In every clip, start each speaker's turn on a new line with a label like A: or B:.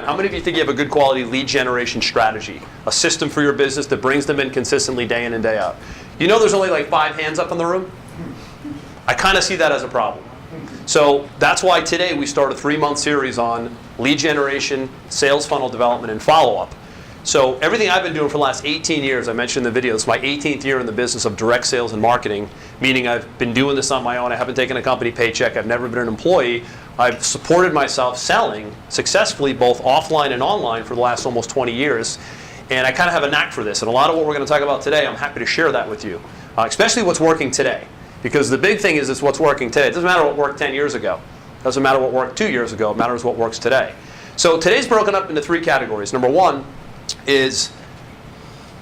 A: happen? How many of you think you have a good quality lead generation strategy? A system for your business that brings them in consistently day in and day out? You know there's only like 5 hands up in the room? I kind of see that as a problem. So that's why today we start a 3-month series on lead generation, sales funnel development, and follow-up. So everything I've been doing for the last 18 years, I mentioned in the video, it's my 18th year in the business of direct sales and marketing, meaning I've been doing this on my own. I haven't taken a company paycheck. I've never been an employee. I've supported myself selling successfully both offline and online for the last almost 20 years. And I kind of have a knack for this. And a lot of what we're going to talk about today, I'm happy to share that with you, especially what's working today. Because the big thing is it's what's working today. It doesn't matter what worked 10 years ago. It doesn't matter what worked 2 years ago. It matters what works today. So today's broken up into 3 categories. Number 1 is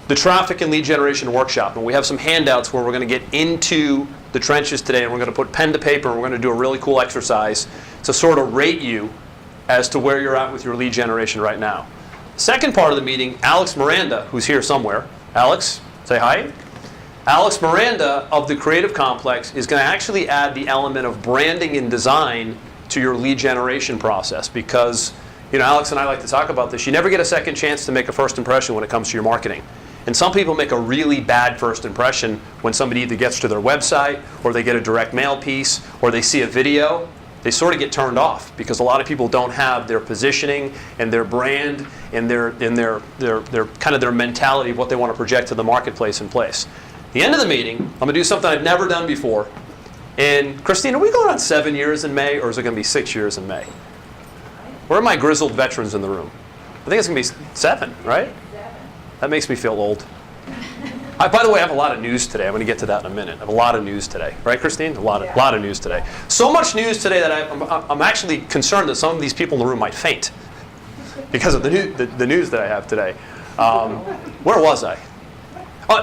A: the traffic and lead generation workshop. And we have some handouts where we're going to get into the trenches today, and we're going to put pen to paper, and we're going to do a really cool exercise to sort of rate you as to where you're at with your lead generation right now. Second part of the meeting, Alex Miranda, who's here somewhere. Alex, say hi. Alex Miranda of the Creative Complex is going to actually add the element of branding and design to your lead generation process, because Alex and I like to talk about this. You never get a second chance to make a first impression when it comes to your marketing. And some people make a really bad first impression when somebody either gets to their website, or they get a direct mail piece, or they see a video. They sort of get turned off because a lot of people don't have their positioning and their brand and their kind of their mentality of what they want to project to the marketplace in place. At the end of the meeting, I'm going to do something I've never done before. And Christine, are we going on 7 years in May, or is it going to be 6 years in May? Where are my grizzled veterans in the room? I think it's going to be 7, right?
B: 7.
A: That makes me feel old. By the way, I have a lot of news today. I'm going to get to that in a minute. I have a lot of news today. Right, Christine? A lot of news today. So much news today that I'm actually concerned that some of these people in the room might faint because of the news that I have today. Where was I?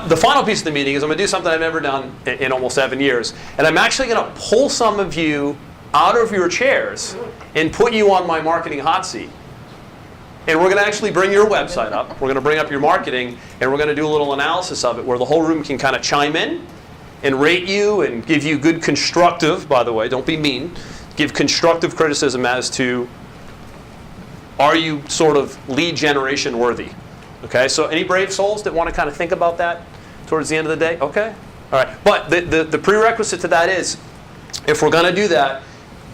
A: The final piece of the meeting is I'm going to do something I've never done in almost 7 years. And I'm actually going to pull some of you out of your chairs and put you on my marketing hot seat. And we're going to actually bring your website up. We're going to bring up your marketing, and we're going to do a little analysis of it where the whole room can kind of chime in and rate you and give you good constructive, by the way, don't be mean, give constructive criticism as to, are you sort of lead generation worthy? Okay, so any brave souls that want to kind of think about that towards the end of the day? Okay, all right. But the prerequisite to that is, if we're going to do that,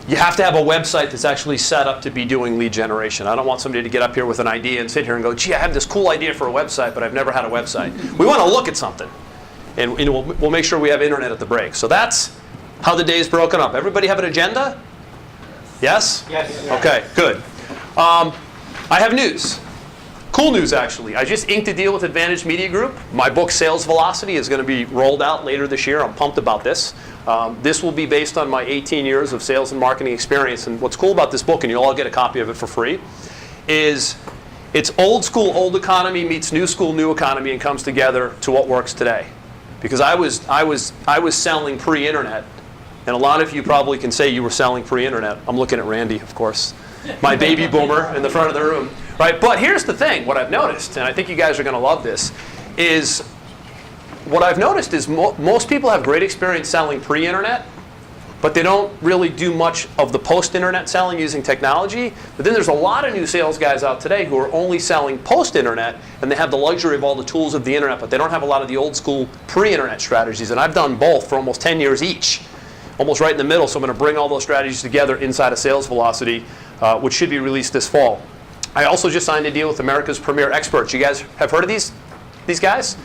A: you have to have a website that's actually set up to be doing lead generation. I don't want somebody to get up here with an idea and sit here and go, gee, I have this cool idea for a website, but I've never had a website. We want to look at something. And we'll make sure we have internet at the break. So that's how the day is broken up. Everybody have an agenda? Yes?
C: Yes.
A: Okay, good. I have news. Cool news, actually. I just inked a deal with Advantage Media Group. My book, Sales Velocity, is going to be rolled out later this year. I'm pumped about this. This will be based on my 18 years of sales and marketing experience. And what's cool about this book, and you'll all get a copy of it for free, is it's old school, old economy meets new school, new economy, and comes together to what works today. Because I was selling pre-internet, and a lot of you probably can say you were selling pre-internet. I'm looking at Randy, of course, my baby boomer in the front of the room. Right? But here's the thing, what I've noticed, and I think you guys are going to love this, is what I've noticed is most people have great experience selling pre-internet, but they don't really do much of the post-internet selling using technology. But then there's a lot of new sales guys out today who are only selling post-internet, and they have the luxury of all the tools of the internet, but they don't have a lot of the old school pre-internet strategies. And I've done both for almost 10 years each, almost right in the middle. So I'm going to bring all those strategies together inside of Sales Velocity, which should be released this fall. I also just signed a deal with America's Premier Experts. You guys have heard of these guys?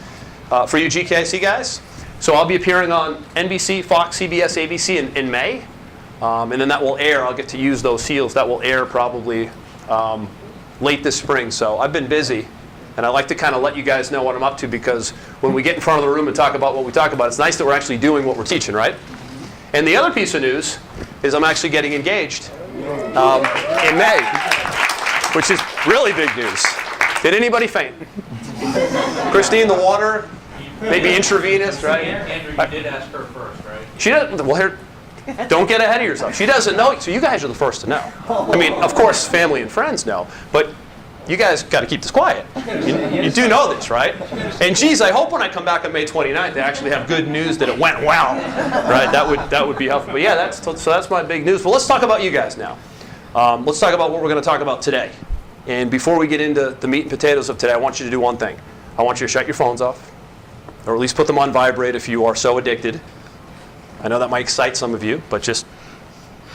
A: For you GKIC guys? So I'll be appearing on NBC, Fox, CBS, ABC in May. And then that will air. I'll get to use those seals. That will air probably late this spring. So I've been busy. And I like to kind of let you guys know what I'm up to, because when we get in front of the room and talk about what we talk about, it's nice that we're actually doing what we're teaching, right? And the other piece of news is I'm actually getting engaged in May, which is really big news. Did anybody faint? Christine, the water, maybe intravenous, right?
C: Andrew, you did ask her first, right?
A: She doesn't. Well, here, don't get ahead of yourself. She doesn't know. So you guys are the first to know. I mean, of course, family and friends know, but you guys got to keep this quiet. You do know this, right? And geez, I hope when I come back on May 29th, they actually have good news that it went well, right? That would be helpful. But yeah, that's my big news. But let's talk about you guys now. Let's talk about what we're going to talk about today. And before we get into the meat and potatoes of today, I want you to do one thing. I want you to shut your phones off, or at least put them on vibrate if you are so addicted. I know that might excite some of you, but just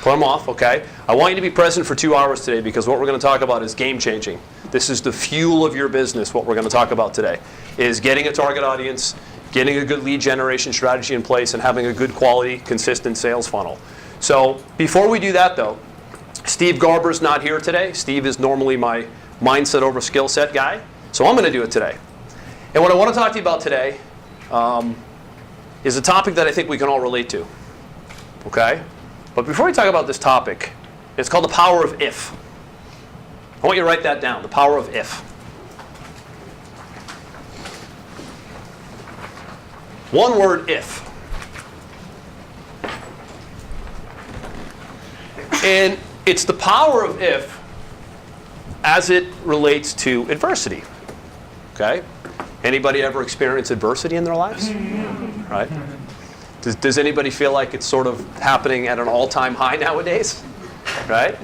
A: put them off, okay? I want you to be present for 2 hours today, because what we're going to talk about is game-changing. This is the fuel of your business. What we're going to talk about today is getting a target audience, getting a good lead generation strategy in place, and having a good quality, consistent sales funnel. So before we do that, though, Steve Garber's not here today. Steve is normally my mindset over skill set guy, so I'm going to do it today. And what I want to talk to you about today is a topic that I think we can all relate to, okay? But before we talk about this topic, it's called the power of if. I want you to write that down, the power of if. One word, if. And it's the power of if as it relates to adversity. Okay? Anybody ever experience adversity in their lives? Right? Does anybody feel like it's sort of happening at an all-time high nowadays? Right?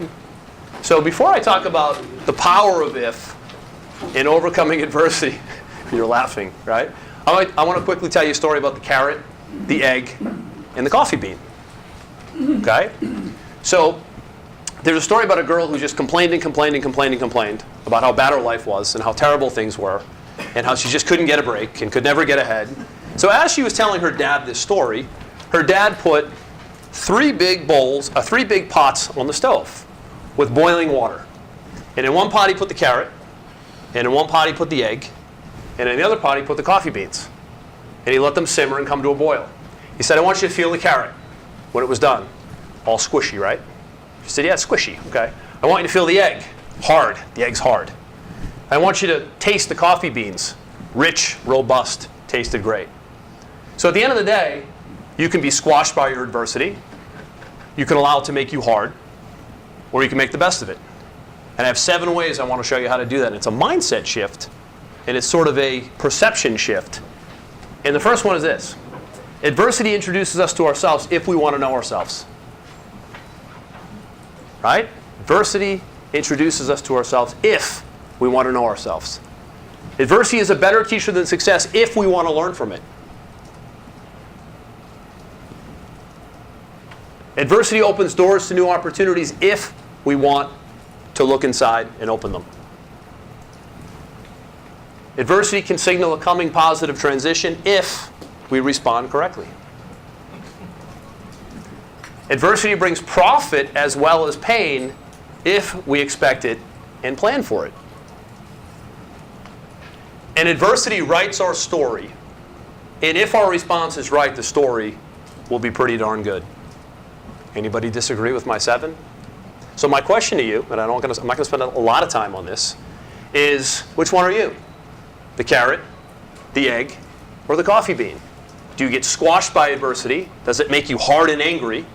A: So before I talk about the power of if in overcoming adversity, you're laughing, right? I want to quickly tell you a story about the carrot, the egg, and the coffee bean. Okay? So there's a story about a girl who just complained and complained and complained and complained about how bad her life was and how terrible things were and how she just couldn't get a break and could never get ahead. So as she was telling her dad this story, her dad put three big pots on the stove with boiling water. And in one pot he put the carrot, and in one pot he put the egg, and in the other pot he put the coffee beans. And he let them simmer and come to a boil. He said, I want you to feel the carrot when it was done. All squishy, right? She said, yeah, it's squishy, okay. I want you to feel the egg. Hard. The egg's hard. I want you to taste the coffee beans. Rich, robust, tasted great. So at the end of the day, you can be squashed by your adversity. You can allow it to make you hard, or you can make the best of it. And I have 7 ways I want to show you how to do that. And it's a mindset shift, and it's sort of a perception shift. And the first one is this. Adversity introduces us to ourselves if we want to know ourselves. Right? Adversity introduces us to ourselves if we want to know ourselves. Adversity is a better teacher than success if we want to learn from it. Adversity opens doors to new opportunities if we want to look inside and open them. Adversity can signal a coming positive transition if we respond correctly. Adversity brings profit as well as pain if we expect it and plan for it. And adversity writes our story. And if our response is right, the story will be pretty darn good. Anybody disagree with my 7? So my question to you, and I'm not going to spend a lot of time on this, is which one are you? The carrot, the egg, or the coffee bean? Do you get squashed by adversity? Does it make you hard and angry?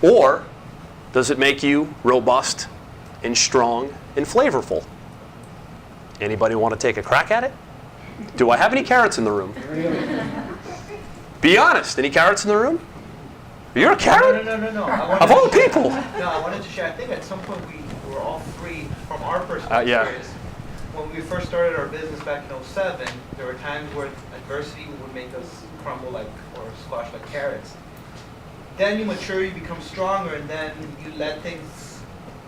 A: Or does it make you robust and strong and flavorful? Anybody want to take a crack at it? Do I have any carrots in the room? Be honest. Any carrots in the room? You're a carrot?
C: No.
A: Of all people.
C: No, I wanted to share. I think at some point we were all three, from our personal
A: Yeah.
C: experience, when we first started our business back in 2007, there were times where adversity would make us crumble or squash like carrots. Then you mature, you become stronger, and then you let things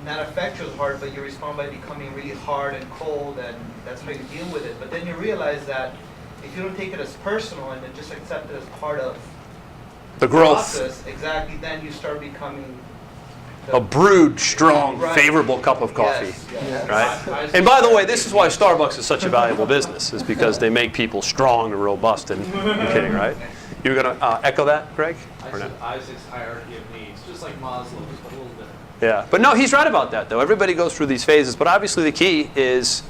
C: not affect you as hard, but you respond by becoming really hard and cold, and that's how you deal with it. But then you realize that if you don't take it as personal and then just accept it as part of
A: The growth.
C: process, exactly, then you start becoming
A: A brewed, strong,
C: Right.
A: favorable cup of coffee.
C: Yes.
A: Right? And by the way, this is why Starbucks is such a valuable business, is because they make people strong and robust. And you're kidding, right? You were going to echo that, Greg?
B: I
A: Or no?
B: said Isaac's hierarchy of needs, just like Maslow's, but a little different.
A: Yeah, but no, he's right about that, though. Everybody goes through these phases, but obviously the key is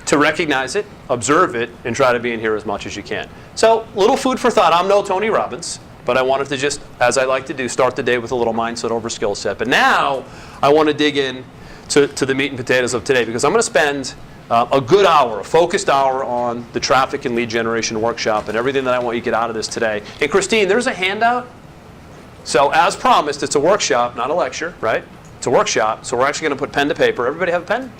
A: to recognize it, observe it, and try to be in here as much as you can. So, little food for thought. I'm no Tony Robbins, but I wanted to just, as I like to do, start the day with a little mindset over skill set. But now, I want to dig in to the meat and potatoes of today, because I'm going to spend a good hour, a focused hour on the traffic and lead generation workshop and everything that I want you to get out of this today. And Christine, there's a handout. So as promised, it's a workshop, not a lecture, right? It's a workshop, so we're actually going to put pen to paper. Everybody have a pen?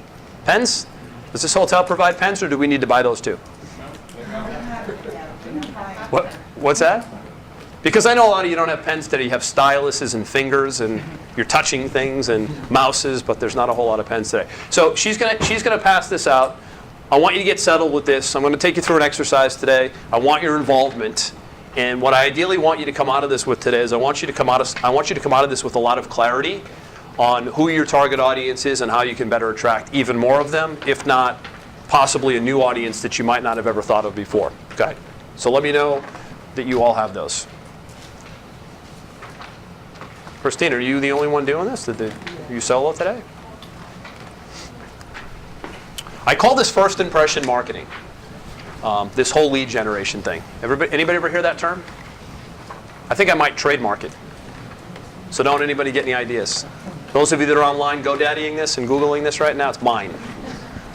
A: Pens? Does this hotel provide pens, or do we need to buy those too? What's that? Because I know a lot of you don't have pens today. You have styluses and fingers, and you're touching things and mouses, but there's not a whole lot of pens today. So she's gonna pass this out. I want you to get settled with this. I'm going to take you through an exercise today. I want your involvement, and what I ideally want you to come out of this with today is I want you to come out of this with a lot of clarity on who your target audience is and how you can better attract even more of them, if not possibly a new audience that you might not have ever thought of before. Okay. So let me know that you all have those. Christine, are you the only one doing this? Are you solo today? I call this first impression marketing, this whole lead generation thing. Anybody ever hear that term? I think I might trademark it. So don't anybody get any ideas. Those of you that are online GoDaddying this and Googling this right now, it's mine.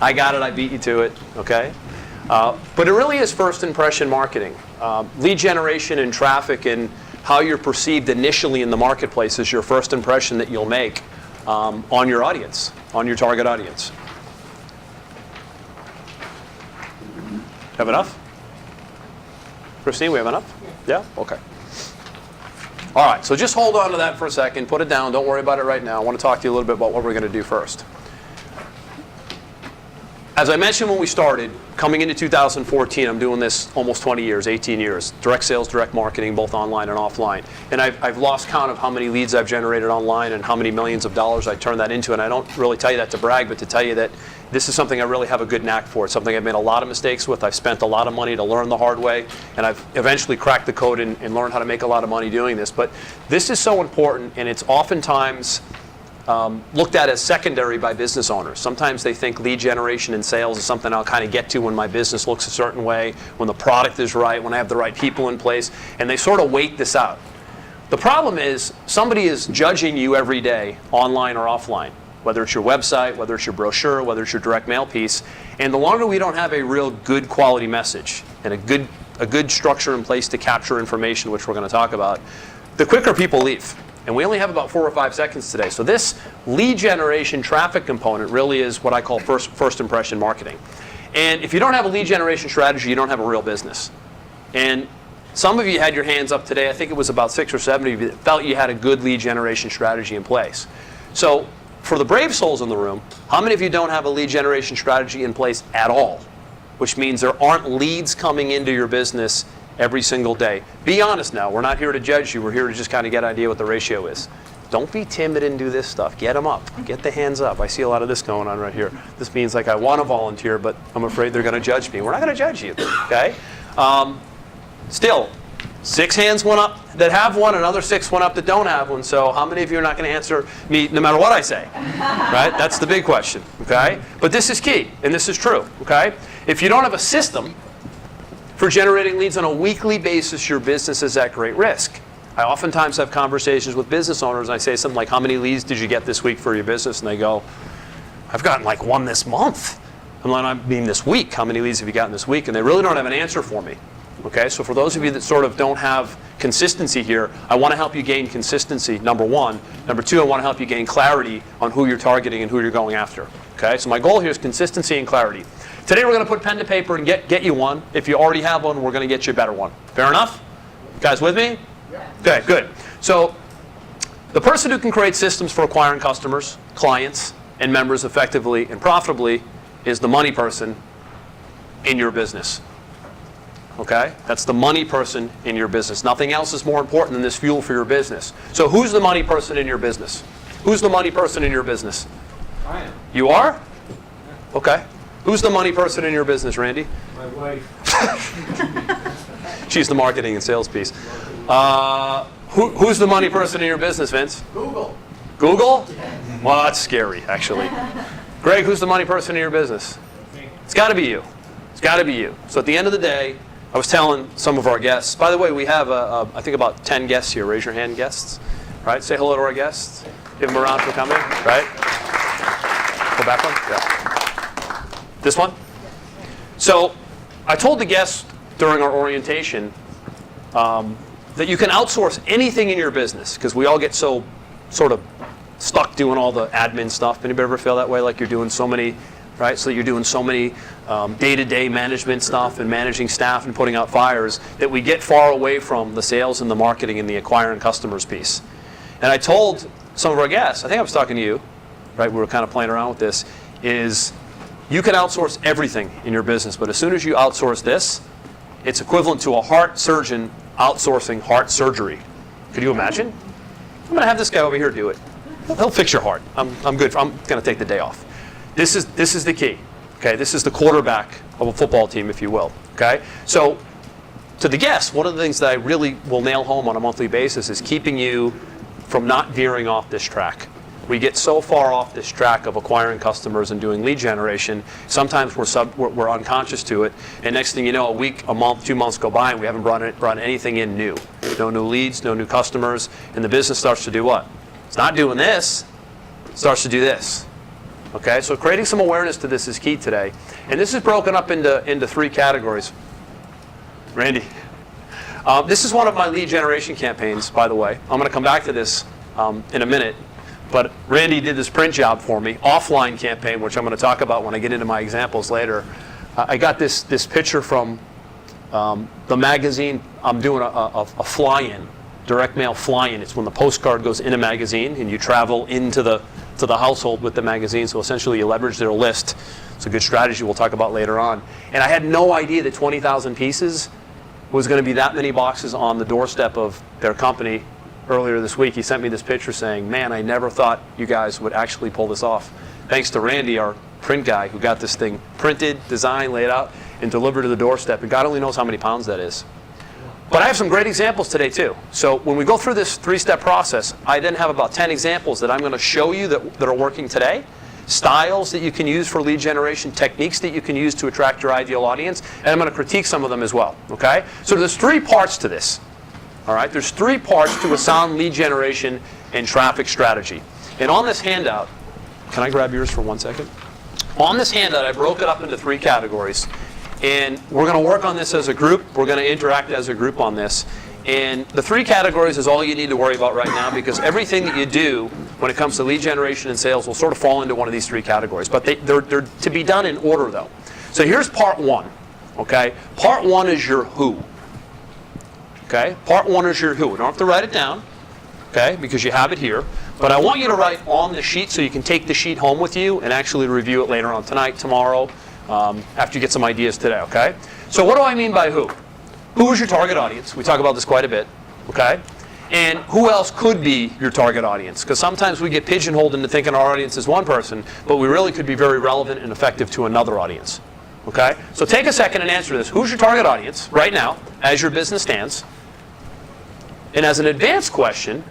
A: I got it, I beat you to it, okay? But it really is first impression marketing. Lead generation and traffic and how you're perceived initially in the marketplace is your first impression that you'll make on your audience, on your target audience. Have enough? Christine, we have enough? Yeah? Okay. All right, so just hold on to that for a second. Put it down. Don't worry about it right now. I want to talk to you a little bit about what we're going to do first. As I mentioned when we started, coming into 2014, I'm doing this almost 20 years, 18 years. Direct sales, direct marketing, both online and offline. And I've lost count of how many leads I've generated online and how many millions of dollars I turned that into. And I don't really tell you that to brag, but to tell you that this is something I really have a good knack for. It's something I've made a lot of mistakes with. I've spent a lot of money to learn the hard way. And I've eventually cracked the code and learned how to make a lot of money doing this. But this is so important, and it's oftentimes looked at as secondary by business owners. Sometimes they think lead generation and sales is something I'll kind of get to when my business looks a certain way, when the product is right, when I have the right people in place, and they sort of wait this out. The problem is somebody is judging you every day, online or offline, whether it's your website, whether it's your brochure, whether it's your direct mail piece, and the longer we don't have a real good quality message and a good structure in place to capture information, which we're going to talk about, the quicker people leave. And we only have about 4 or 5 seconds today. So this lead generation traffic component really is what I call first impression marketing. And if you don't have a lead generation strategy, you don't have a real business. And some of you had your hands up today. I think it was about 6 or 7 of you that felt you had a good lead generation strategy in place. So for the brave souls in the room, how many of you don't have a lead generation strategy in place at all? Which means there aren't leads coming into your business every single day. Be honest now. We're not here to judge you. We're here to just kind of get an idea what the ratio is. Don't be timid and do this stuff. Get them up. Get the hands up. I see a lot of this going on right here. This means like I want to volunteer, but I'm afraid they're going to judge me. We're not going to judge you, okay? Still, 6 hands went up that have one, another 6 went up that don't have one. So how many of you are not going to answer me no matter what I say? Right? That's the big question, okay? But this is key, and this is true, okay? If you don't have a system for generating leads on a weekly basis, your business is at great risk. I oftentimes have conversations with business owners, and I say something like, how many leads did you get this week for your business? And they go, I've gotten like 1 this month. I'm like, I mean this week. How many leads have you gotten this week? And they really don't have an answer for me. Okay, so for those of you that sort of don't have consistency here, I want to help you gain consistency, number 1. Number 2, I want to help you gain clarity on who you're targeting and who you're going after. Okay, so my goal here is consistency and clarity. Today we're going to put pen to paper and get you one. If you already have one, we're going to get you a better one. Fair enough? You guys with me? Yeah. Okay, good. So the person who can create systems for acquiring customers, clients, and members effectively and profitably is the money person in your business. Okay? That's the money person in your business. Nothing else is more important than this fuel for your business. So who's the money person in your business? Who's the money person in your business?
B: I am.
A: You are? Okay. Who's the money person in your business, Randy?
B: My wife.
A: She's the marketing and sales piece. Who's the money person in your business, Vince?
B: Google.
A: Google? Well, that's scary, actually. Greg, who's the money person in your business?
B: Me.
A: It's got to be you. It's got to be you. So at the end of the day, I was telling some of our guests, by the way, we have, I think, about 10 guests here. Raise your hand, guests. Right? Say hello to our guests. Give them a round for coming. Right? Go back one? Yeah. This one? So I told the guests during our orientation that you can outsource anything in your business because we all get so sort of stuck doing all the admin stuff. Anybody ever feel that way, like you're doing so many right? So that you're doing so many day-to-day management stuff and managing staff and putting out fires that we get far away from the sales and the marketing and the acquiring customers piece. And I told some of our guests, I think I was talking to you, right? We were kind of playing around with this, is you can outsource everything in your business, but as soon as you outsource this, it's equivalent to a heart surgeon outsourcing heart surgery. Could you imagine? I'm going to have this guy over here do it. He'll fix your heart. I'm good. I'm going to take the day off. This is the key. Okay, this is the quarterback of a football team, if you will. Okay, so to the guests, one of the things that I really will nail home on a monthly basis is keeping you from not veering off this track. We get so far off this track of acquiring customers and doing lead generation, sometimes we're unconscious to it, and next thing you know, a week, a month, 2 months go by and we haven't brought anything in new. No new leads, no new customers, and the business starts to do what? It's not doing this, it starts to do this. Okay, so creating some awareness to this is key today. And this is broken up into 3 categories. Randy. This is one of my lead generation campaigns, by the way. I'm going to come back to this in a minute. But Randy did this print job for me, offline campaign, which I'm going to talk about when I get into my examples later. I got this picture from the magazine. I'm doing a fly-in, direct mail fly-in. It's when the postcard goes in a magazine and you travel into the household with the magazine. So essentially you leverage their list. It's a good strategy we'll talk about later on. And I had no idea that 20,000 pieces was going to be that many boxes on the doorstep of their company. Earlier this week, he sent me this picture saying, man, I never thought you guys would actually pull this off. Thanks to Randy, our print guy, who got this thing printed, designed, laid out, and delivered to the doorstep. And God only knows how many pounds that is. But I have some great examples today, too. So when we go through this 3-step process, I then have about 10 examples that I'm going to show you that are working today, styles that you can use for lead generation, techniques that you can use to attract your ideal audience, and I'm going to critique some of them as well. Okay? So there's 3 parts to this. All right, there's 3 parts to a sound lead generation and traffic strategy. And on this handout, can I grab yours for 1 second? On this handout, I broke it up into 3 categories. And we're going to work on this as a group. We're going to interact as a group on this. And the 3 categories is all you need to worry about right now, because everything that you do when it comes to lead generation and sales will sort of fall into one of these 3 categories. But they're to be done in order, though. So here's part 1. Okay? Part 1 is your who. Okay? Part 1 is your who. You don't have to write it down, okay, because you have it here. But I want you to write on the sheet so you can take the sheet home with you and actually review it later on tonight, tomorrow, after you get some ideas today, okay? So what do I mean by who? Who is your target audience? We talk about this quite a bit, okay? And who else could be your target audience? Because sometimes we get pigeonholed into thinking our audience is one person, but we really could be very relevant and effective to another audience, okay? So take a second and answer this. Who's your target audience right now as your business stands? And as an advanced question,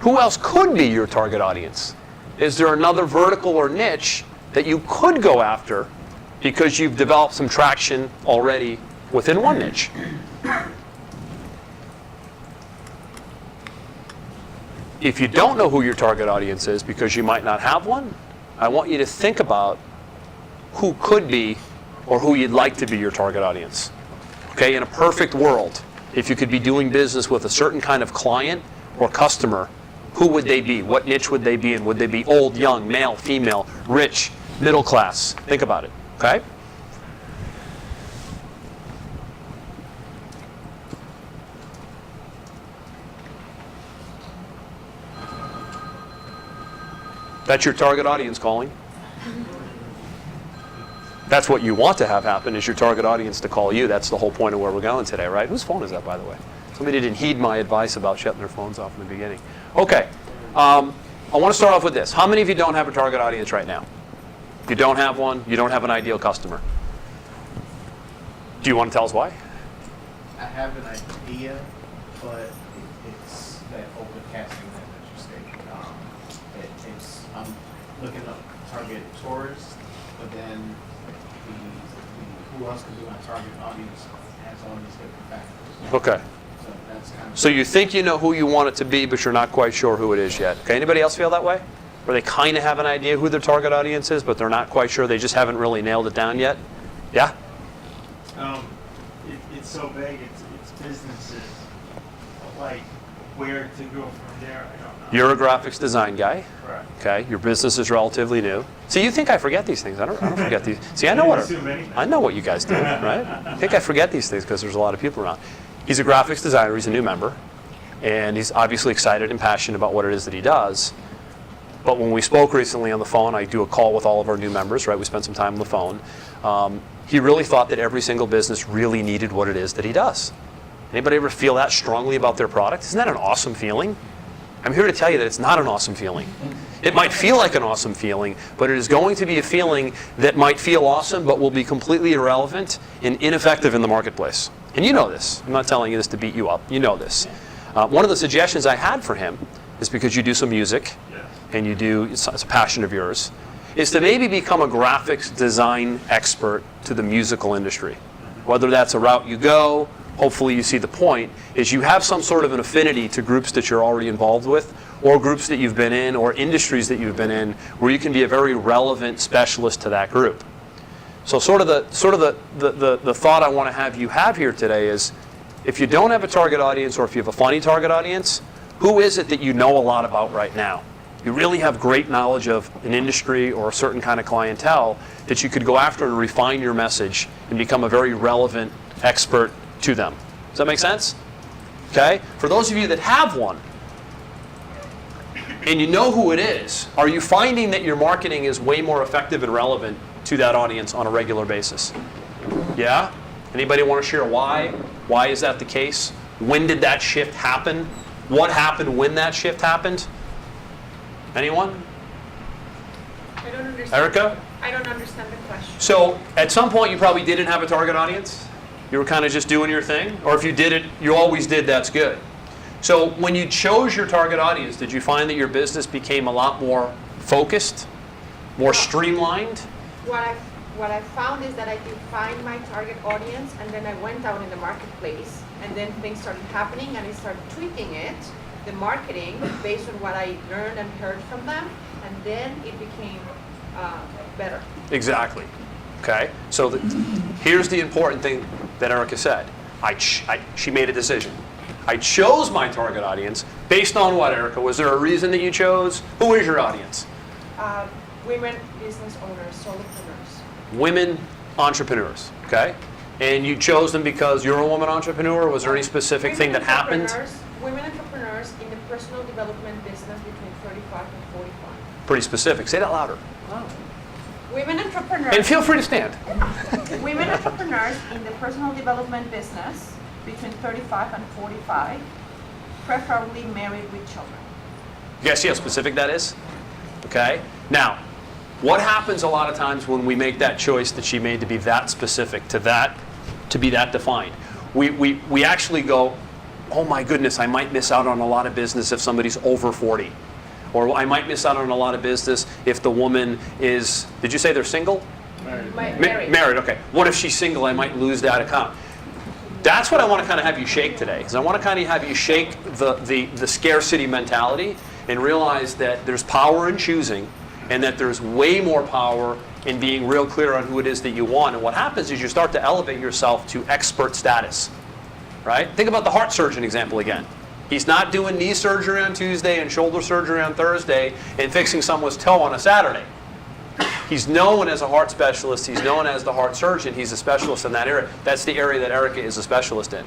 A: who else could be your target audience? Is there another vertical or niche that you could go after because you've developed some traction already within one niche? If you don't know who your target audience is because you might not have one, I want you to think about who could be or who you'd like to be your target audience. Okay, in a perfect world, if you could be doing business with a certain kind of client or customer, who would they be? What niche would they be in? Would they be old, young, male, female, rich, middle class? Think about it, okay? That's your target audience calling. That's what you want to have happen, is your target audience to call you. That's the whole point of where we're going today, right? Whose phone is that, by the way? Somebody didn't heed my advice about shutting their phones off in the beginning. Okay, I want to start off with this. How many of you don't have a target audience right now? If you don't have one, you don't have an ideal customer. Do you want to tell us why?
B: I have an idea, but it's that open casting that you stated. I'm looking up target tourists, but then who else could be my target audience has all these different factors.
A: Okay.
B: So that's kind of.
A: So you think you know who you want it to be, but you're not quite sure who it is yet. Okay. Anybody else feel that way? Where they kind of have an idea who their target audience is, but they're not quite sure. They just haven't really nailed it down yet. Yeah.
D: It's so big. It's businesses like where to go from there, I don't know.
A: You're a graphics design guy.
D: Correct.
A: Okay, your business is relatively new. See, you think I forget these things. I don't forget these. See, I know what you guys do, right? I think I forget these things because there's a lot of people around. He's a graphics designer. He's a new member. And he's obviously excited and passionate about what it is that he does. But when we spoke recently on the phone, I do a call with all of our new members, right? We spent some time on the phone. He really thought that every single business really needed what it is that he does. Anybody ever feel that strongly about their product? Isn't that an awesome feeling? I'm here to tell you that it's not an awesome feeling. It might feel like an awesome feeling, but it is going to be a feeling that might feel awesome, but will be completely irrelevant and ineffective in the marketplace. And you know this. I'm not telling you this to beat you up. You know this. One of the suggestions I had for him is because you do some music, and you do, it's a passion of yours, is to maybe become a graphics design expert to the musical industry. Whether that's a route you go, hopefully you see the point, is you have some sort of an affinity to groups that you're already involved with, or groups that you've been in, or industries that you've been in, where you can be a very relevant specialist to that group. So sort of the thought I want to have you have here today is, if you don't have a target audience, or if you have a funny target audience, who is it that you know a lot about right now? You really have great knowledge of an industry or a certain kind of clientele that you could go after and refine your message and become a very relevant expert to them. Does that make sense? Okay? For those of you that have one, and you know who it is, are you finding that your marketing is way more effective and relevant to that audience on a regular basis? Yeah? Anybody want to share why? Why is that the case? When did that shift happen? What happened when that shift happened? Anyone?
E: I don't understand.
A: Erica?
E: I don't understand the question.
A: So at some point you probably didn't have a target audience. You were kind of just doing your thing. Or if you did it, you always did, that's good. So when you chose your target audience, did you find that your business became a lot more focused, more streamlined?
E: What I found is that I defined my target audience, and then I went out in the marketplace, and then things started happening, and I started tweaking it, the marketing, based on what I learned and heard from them, and then it became better.
A: Exactly. Okay. So here's the important thing that Erica said. She made a decision. I chose my target audience based on what, Erica? Was there a reason that you chose? Who is your audience?
E: Women business owners, solopreneurs.
A: Women entrepreneurs. Okay. And you chose them because you're a woman entrepreneur? Was there any specific thing that happened?
E: Women entrepreneurs in the personal development business between 35 and 45.
A: Pretty specific. Say that louder.
E: Women entrepreneurs.
A: And feel free to stand.
E: Women entrepreneurs in the personal development business between 35 and 45, preferably married with children.
A: You guys see how specific that is? Okay. Now, what happens a lot of times when we make that choice that she made to be that specific, to be that defined? We actually go, oh my goodness, I might miss out on a lot of business if somebody's over 40. Or I might miss out on a lot of business if the woman is, did you say they're single?
E: Married.
A: Married, okay. What if she's single? I might lose that account. That's what I want to kind of have you shake today. Because I want to kind of have you shake the scarcity mentality and realize that there's power in choosing, and that there's way more power in being real clear on who it is that you want. And what happens is you start to elevate yourself to expert status. Right? Think about the heart surgeon example again. He's not doing knee surgery on Tuesday and shoulder surgery on Thursday and fixing someone's toe on a Saturday. He's known as a heart specialist. He's known as the heart surgeon. He's a specialist in that area. That's the area that Erica is a specialist in.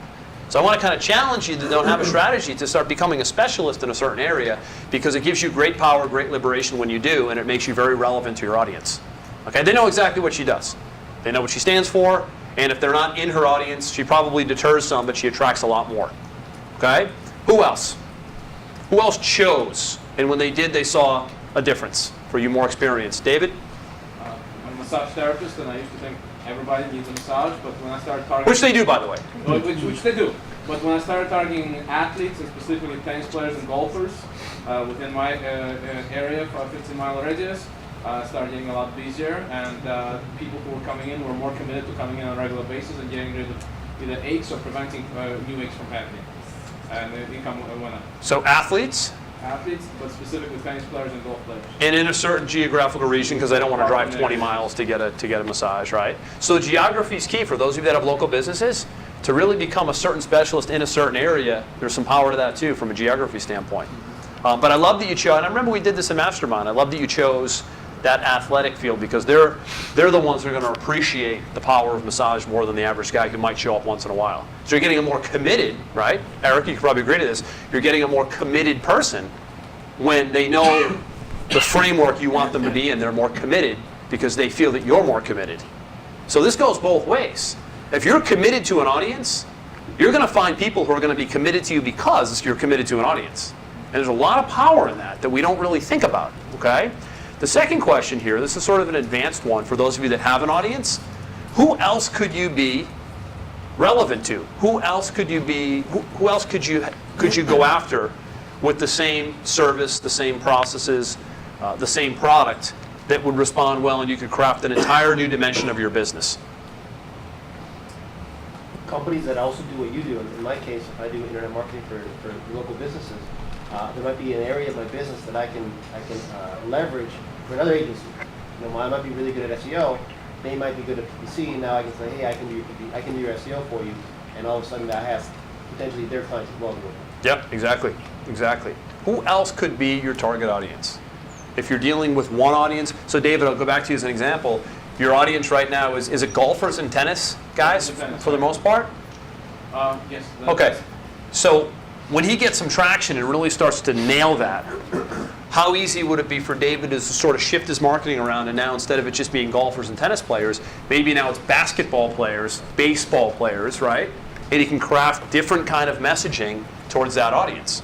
A: So I want to kind of challenge you to don't have a strategy to start becoming a specialist in a certain area, because it gives you great power, great liberation when you do, and it makes you very relevant to your audience. Okay? They know exactly what she does. They know what she stands for, and if they're not in her audience, she probably deters some, but she attracts a lot more. Okay? Who else? Who else chose? And when they did, they saw a difference for you more experienced. David?
F: I'm a massage therapist, and I used to think everybody needs a massage, but when I started targeting...
A: Which they do, by the way.
F: Which they do. But when I started targeting athletes, and specifically tennis players and golfers, within my area for a 15-mile radius, started getting a lot busier, and people who were coming in were more committed to coming in on a regular basis and getting rid of either aches or preventing new aches from happening. And the income went up.
A: So athletes?
F: Athletes, but specifically tennis players and golf players.
A: And in a certain geographical region, because I don't want to drive 20 miles to get a massage, right? So geography is key for those of you that have local businesses. to really become a certain specialist in a certain area, there's some power to that too from a geography standpoint. But I love that you chose, and I remember we did this in Mastermind, I love that you chose that athletic field because they're the ones that are going to appreciate the power of massage more than the average guy who might show up once in a while. So you're getting a more committed, right? Eric, you could probably agree to this. You're getting a more committed person when they know the framework you want them to be in. They're more committed because they feel that you're more committed. So this goes both ways. If you're committed to an audience, you're going to find people who are going to be committed to you because you're committed to an audience. And there's a lot of power in that we don't really think about, okay? The second question here, this is sort of an advanced one for those of you that have an audience. Who else could you be relevant to? Who else could you be, who else could you go after with the same service, the same processes, the same product that would respond well and you could craft an entire new dimension of your business?
G: Companies that also do what you do. In my case, if I do internet marketing for local businesses, there might be an area of my business that I can leverage for another agency. You know, I might be really good at SEO. They might be good at PPC. Now I can say, hey, I can do your SEO for you, and all of a sudden I have potentially their clients as well.
A: Yep, exactly, exactly. Who else could be your target audience? If you're dealing with one audience, so David, I'll go back to you as an example. Your audience right now is it golfers and tennis guys for the most part?
F: Yes.
A: Okay, so when he gets some traction and really starts to nail that, how easy would it be for David to sort of shift his marketing around and now instead of it just being golfers and tennis players, maybe now it's basketball players, baseball players, right? And he can craft different kind of messaging towards that audience,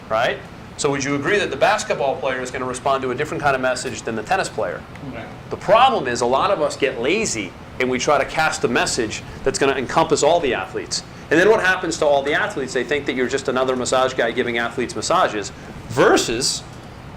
A: right? So would you agree that the basketball player is going to respond to a different kind of message than the tennis player?
F: Right.
A: The problem is a lot of us get lazy and we try to cast a message that's going to encompass all the athletes. And then what happens to all the athletes? They think that you're just another massage guy giving athletes massages versus,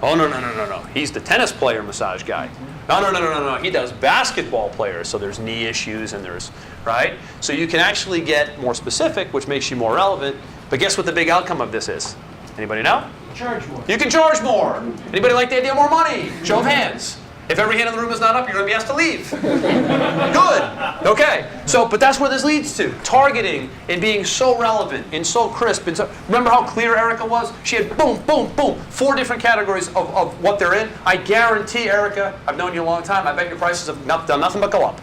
A: oh, no, he's the tennis player massage guy. No, he does basketball players, so there's knee issues and there's, right? So you can actually get more specific, which makes you more relevant, but guess what the big outcome of this is? Anybody know?
D: Charge more.
A: You can charge more. Anybody like the idea of more money? Show of hands. If every hand in the room is not up, you're going to be asked to leave. Good. Okay. So, but that's where this leads to. Targeting and being so relevant and so crisp. And so, remember how clear Erica was? She had boom, boom, boom, 4 different categories of what they're in. I guarantee, Erica, I've known you a long time, I bet your prices have done nothing but go up.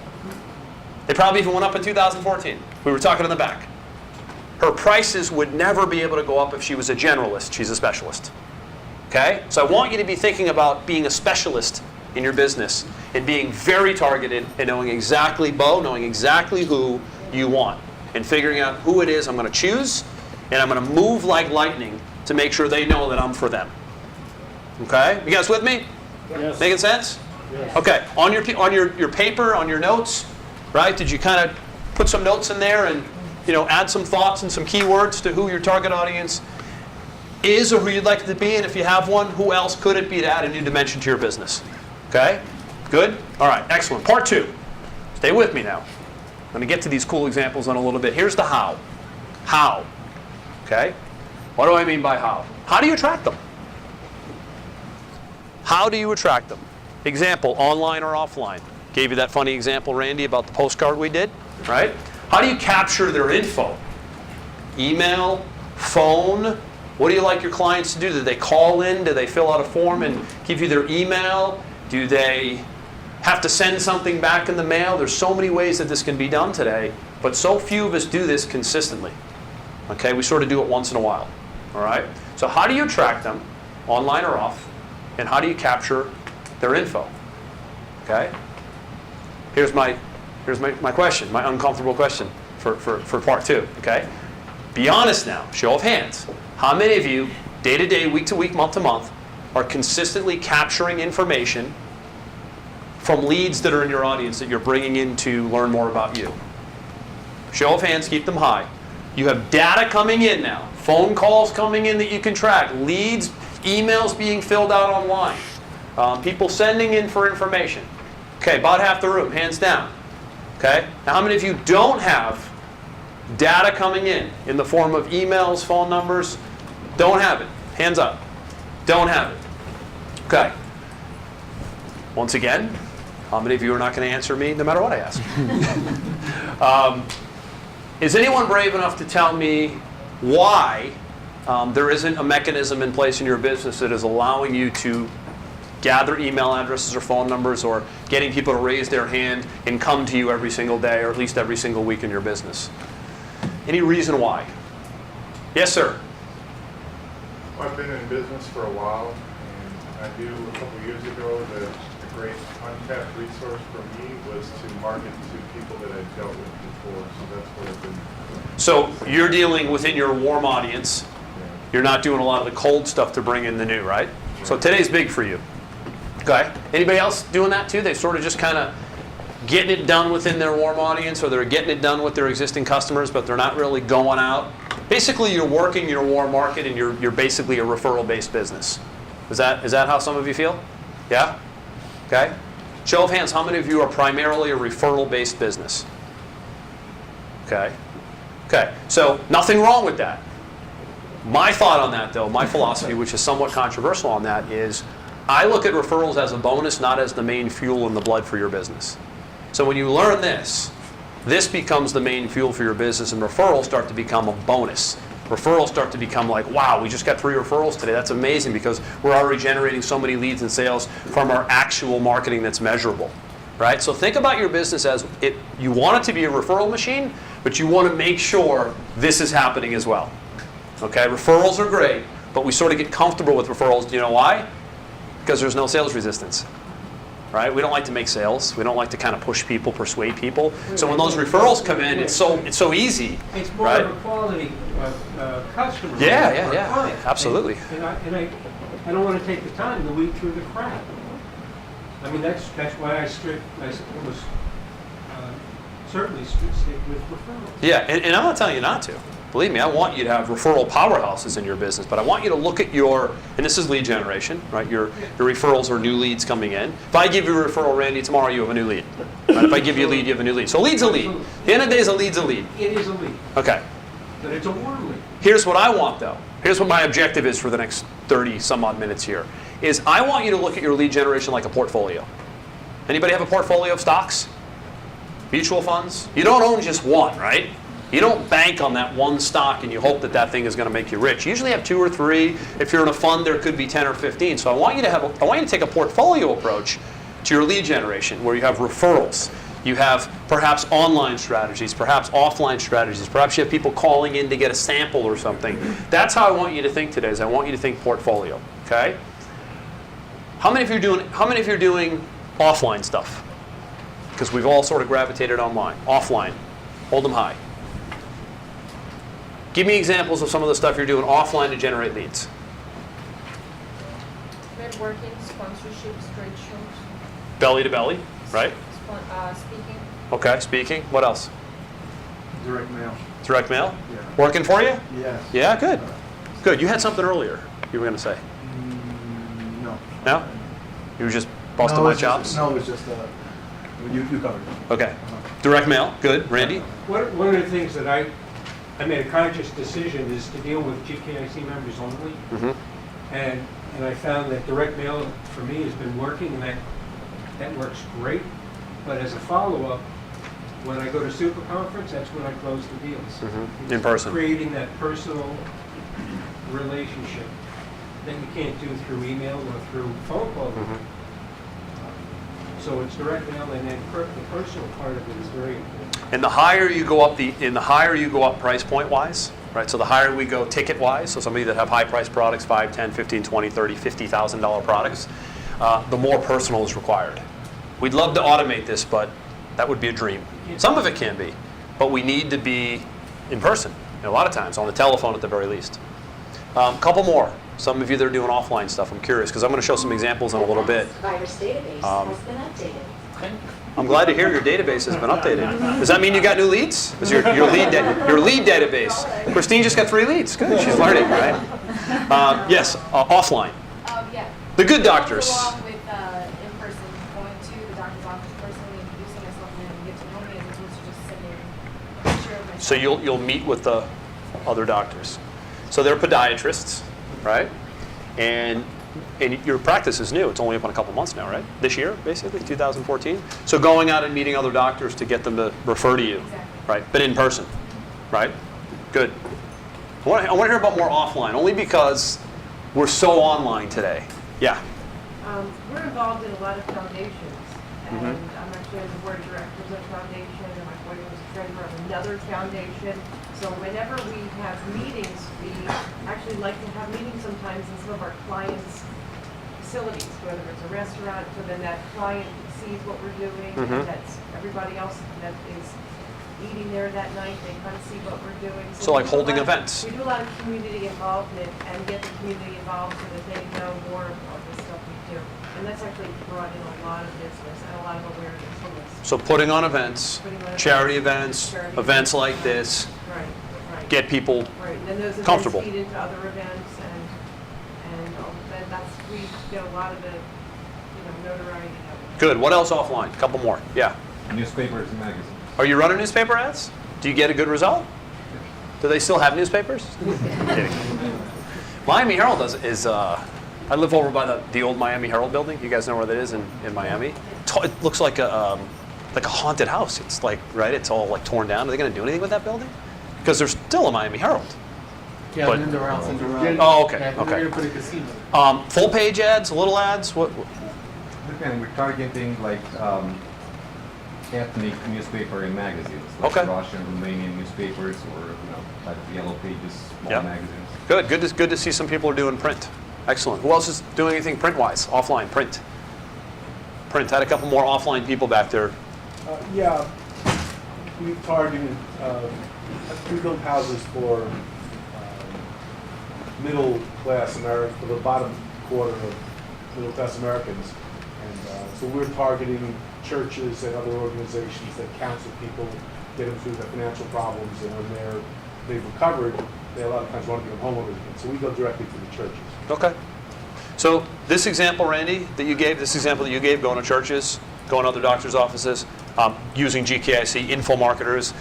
A: They probably even went up in 2014. We were talking in the back. Her prices would never be able to go up if she was a generalist. She's a specialist. Okay? So I want you to be thinking about being a specialist in your business and being very targeted and knowing exactly, knowing exactly who you want and figuring out who it is I'm going to choose, and I'm going to move like lightning to make sure they know that I'm for them. Okay? You guys with me?
G: Yes.
A: Making sense?
G: Yes.
A: Okay. On your paper, on your notes, right? Did you kind of put some notes in there and add some thoughts and some keywords to who your target audience is or who you'd like it to be, and if you have one, who else could it be to add a new dimension to your business? Okay? Good? All right, excellent. Part 2. Stay with me now. I'm going to get to these cool examples in a little bit. Here's the how. How. Okay? What do I mean by how? How do you attract them? How do you attract them? Example, online or offline. Gave you that funny example, Randy, about the postcard we did, right? How do you capture their info? Email, phone. What do you like your clients to do? Do they call in? Do they fill out a form and give you their email? Do they have to send something back in the mail? There's so many ways that this can be done today, but so few of us do this consistently. Okay, we sort of do it once in a while. All right? So how do you attract them, online or off? And how do you capture their info? Okay? Here's my question, my uncomfortable question for part 2, okay? Be honest now, show of hands. How many of you, day to day, week to week, month to month, are consistently capturing information from leads that are in your audience that you're bringing in to learn more about you? Show of hands, keep them high. You have data coming in now, phone calls coming in that you can track, leads, emails being filled out online, people sending in for information. Okay, about half the room, hands down. Okay? Now, how many of you don't have data coming in the form of emails, phone numbers? Don't have it. Hands up. Don't have it. Okay. Once again, how many of you are not going to answer me no matter what I ask? Is anyone brave enough to tell me why there isn't a mechanism in place in your business that is allowing you to gather email addresses or phone numbers or getting people to raise their hand and come to you every single day or at least every single week in your business? Any reason why? Yes, sir.
H: I've been in business for a while, and I knew a couple years ago that a great untapped resource for me was to market to people that I'd dealt with before. So that's what I've been.
A: So you're dealing within your warm audience. You're not doing a lot of the cold stuff to bring in the new, right? So today's big for you. Okay. Anybody else doing that too? They sort of just kind of getting it done within their warm audience, or they're getting it done with their existing customers, but they're not really going out. Basically, you're working your warm market, and you're basically a referral-based business. Is that how some of you feel? Yeah? Okay. Show of hands, how many of you are primarily a referral-based business? Okay. Okay. So nothing wrong with that. My thought on that, though, my philosophy, which is somewhat controversial on that, is I look at referrals as a bonus, not as the main fuel in the blood for your business. So when you learn this becomes the main fuel for your business, and referrals start to become a bonus. Referrals start to become like, wow, we just got 3 referrals today. That's amazing because we're already generating so many leads and sales from our actual marketing that's measurable, right? So think about your business as you want it to be a referral machine, but you want to make sure this is happening as well. Okay, referrals are great, but we sort of get comfortable with referrals. Do you know why? Because there's no sales resistance. Right? We don't like to make sales. We don't like to kind of push people, persuade people. So when those referrals come in, it's so easy.
I: It's more
A: right?
I: of a quality of customer.
A: Yeah.
I: Client.
A: Absolutely.
I: And I don't want to take the time to weed through the crap. I mean, that's why I was certainly stick with referrals.
A: Yeah, and I'm not telling you not to. Believe me, I want you to have referral powerhouses in your business, but I want you to look at and this is lead generation, right? Your referrals are new leads coming in. If I give you a referral, Randy, tomorrow you have a new lead. Right? If I give you a lead, you have a new lead. So lead's a lead. At the end of the day, a lead's a lead.
I: It is a lead.
A: Okay.
I: But it's a warm lead.
A: Here's what I want, though. Here's what my objective is for the next 30 some odd minutes here, is I want you to look at your lead generation like a portfolio. Anybody have a portfolio of stocks? Mutual funds? You don't own just one, right? You don't bank on that one stock and you hope that thing is going to make you rich. You usually have 2 or 3. If you're in a fund, there could be 10 or 15. So I want you to take a portfolio approach to your lead generation where you have referrals. You have perhaps online strategies, perhaps offline strategies. Perhaps you have people calling in to get a sample or something. That's how I want you to think today. Is I want you to think portfolio. Okay? How many of you are doing offline stuff? Because we've all sort of gravitated online. Offline. Hold them high. Give me examples of some of the stuff you're doing offline to generate leads.
E: Networking, sponsorships, trade shows.
A: Belly to belly, right?
E: Speaking.
A: Okay, speaking. What else?
D: Direct mail.
A: Direct mail?
D: Yeah.
A: Working for you?
D: Yes.
A: Yeah, good. Good. You had something earlier you were going to say.
D: No.
A: No? You were just busting my chops?
D: No, it was just, you covered it.
A: Okay. Direct mail. Good. Randy?
I: One of the things that I made a conscious decision is to deal with GKIC members only.
A: Mm-hmm.
I: And I found that direct mail for me has been working, and that works great. But as a follow-up, when I go to Super Conference, that's when I close the deals.
A: Mm-hmm. In person.
I: Creating that personal relationship that you can't do through email or through phone call.
A: Mm-hmm.
I: So it's direct mail, and then the personal part of it is very important.
A: And the higher you go up price point wise, right? So the higher we go ticket wise, so somebody that have high price products, 5, 10, 15, 20, 30, $50,000 products, the more personal is required. We'd love to automate this, but that would be a dream. Some of it can be, but we need to be in person. A lot of times on the telephone at the very least. Couple more. Some of you that are doing offline stuff, I'm curious, because I'm going to show some examles in a little bit.
J: Virus database has been updated.
A: I'm glad to hear your database has been updated. Does that mean you got new leads? Is your lead database? Christine just got 3 leads. Good, she's learning, right? Yes, offline.
K: Yeah.
A: The good doctors.
K: Along with in person, going to the doctor's office personally, introducing myself, and then get to know me, as opposed to just sending a picture of myself.
A: So you'll meet with the other doctors. So they're podiatrists, right? And your practice is new. It's only open a couple months now, right? This year, basically, 2014. So going out and meeting other doctors to get them to refer to you,
K: Exactly.
A: right? But in person. right? Good. I want to hear about more offline, only because we're so online today. Yeah.
L: We're involved in a lot of foundations, and
A: Mhm.
L: I'm actually on the board of directors of a foundation, and my boyfriend was the treasurer of another foundation. So whenever we have meetings, we actually like to have meetings sometimes in some of our clients' facilities, whether it's a restaurant, so then that client sees what we're doing,
A: Mhm.
L: and that's everybody else that is eating there that night, they kind of see what we're doing.
A: So like
L: we do a
A: holding
L: lot of-
A: events.
L: We do a lot of community involvement and get the community involved so that they know more of the stuff we do. And that's actually brought in a lot of business and a lot of awareness from this.
A: So putting on events,
L: Putting on
A: charity events,
L: charity
A: events like this,
L: Right, right.
A: get people
L: Right, and then those events
A: comfortable.
L: feed into other events and then that's, we get a lot of the, notoriety that way.
A: Good. What else offline? A couple more. Yeah.
M: Newspapers and magazines.
A: Are you running newspaper ads? Do you get a good result? Do they still have newspapers? Kidding. Miami Herald is I live over by the old Miami Herald building. You guys know where that is in Miami? It looks like a haunted house. It's like, right, it's all like torn down. Are they going to do anything with that building? Because there's still a Miami Herald.
B: Yeah,
A: But-
B: and then around.
A: Oh, okay,
B: Yeah,
A: okay.
B: We're gonna put a casino.
A: Full page ads, little ads? What?
M: Depending, we're targeting like ethnic newspaper and magazines, like
A: Okay.
M: Russian, Romanian newspapers, or like Yellow Pages, small
A: Yeah.
M: magazines.
A: Good. Good to see some people are doing print. Excellent. Who else is doing anything print-wise? Offline, print. Print. Had a couple more offline people back there.
D: Yeah, we targeted, we built houses for middle-class Americans, for the bottom quarter of middle-class Americans. And so we're targeting churches and other organizations that counsel people, get them through their financial problems, and when they've recovered, they a lot of times want to become homeowners again. So we go directly to the churches.
A: Okay. So this example, Randy, that you gave, going to churches, going to other doctors' offices, using GKIC, info marketers,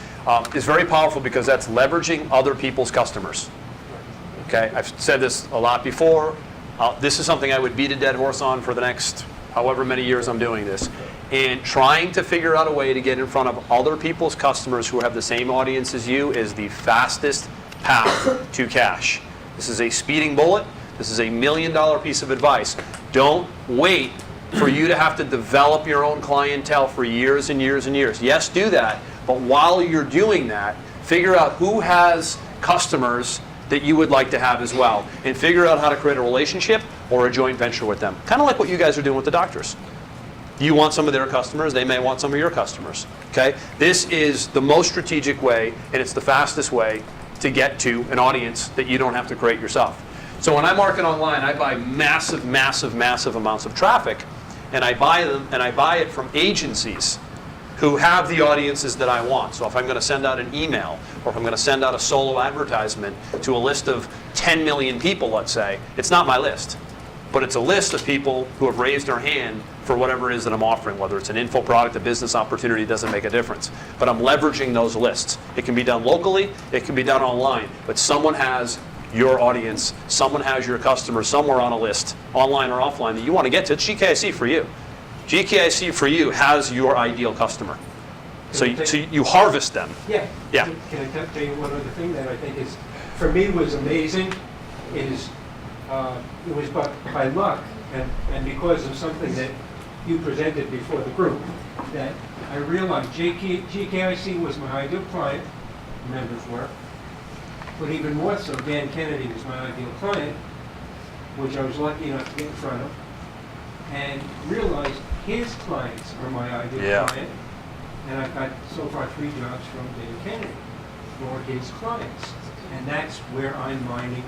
A: is very powerful because that's leveraging other people's customers. Okay, I've said this a lot before. This is something I would beat a dead horse on for the next however many years I'm doing this. And trying to figure out a way to get in front of other people's customers who have the same audience as you is the fastest path to cash. This is a speeding bullet. This is $1 million piece of advice. Don't wait for you to have to develop your own clientele for years and years and years. Yes, do that, but while you're doing that, figure out who has customers that you would like to have as well, and figure out how to create a relationship or a joint venture with them. Kind of like what you guys are doing with the doctors. You want some of their customers, they may want some of your customers. Okay? This is the most strategic way, and it's the fastest way to get to an audience that you don't have to create yourself. So when I market online, I buy massive, massive, massive amounts of traffic, and I buy it from agencies who have the audiences that I want. So if I'm going to send out an email, or if I'm going to send out a solo advertisement to a list of 10 million people, let's say, it's not my list, but it's a list of people who have raised their hand for whatever it is that I'm offering, whether it's an info product, a business opportunity, doesn't make a difference. But I'm leveraging those lists. It can be done locally, it can be done online, but someone has your audience, someone has your customers somewhere on a list, online or offline, that you want to get to. It's GKIC for you. GKIC for you has your ideal customer. So you harvest them.
I: Yeah.
A: Yeah.
I: Can I tell you one other thing that I think is, for me, was amazing, is it was by luck and because of something that you presented before the group, that I realized GKIC was my ideal client, members were, but even more so, Dan Kennedy was my ideal client, which I was lucky enough to get in front of, and realized his clients are my ideal client, and I've got so far 3 jobs from Dan Kennedy for his clients, and that's where I'm mining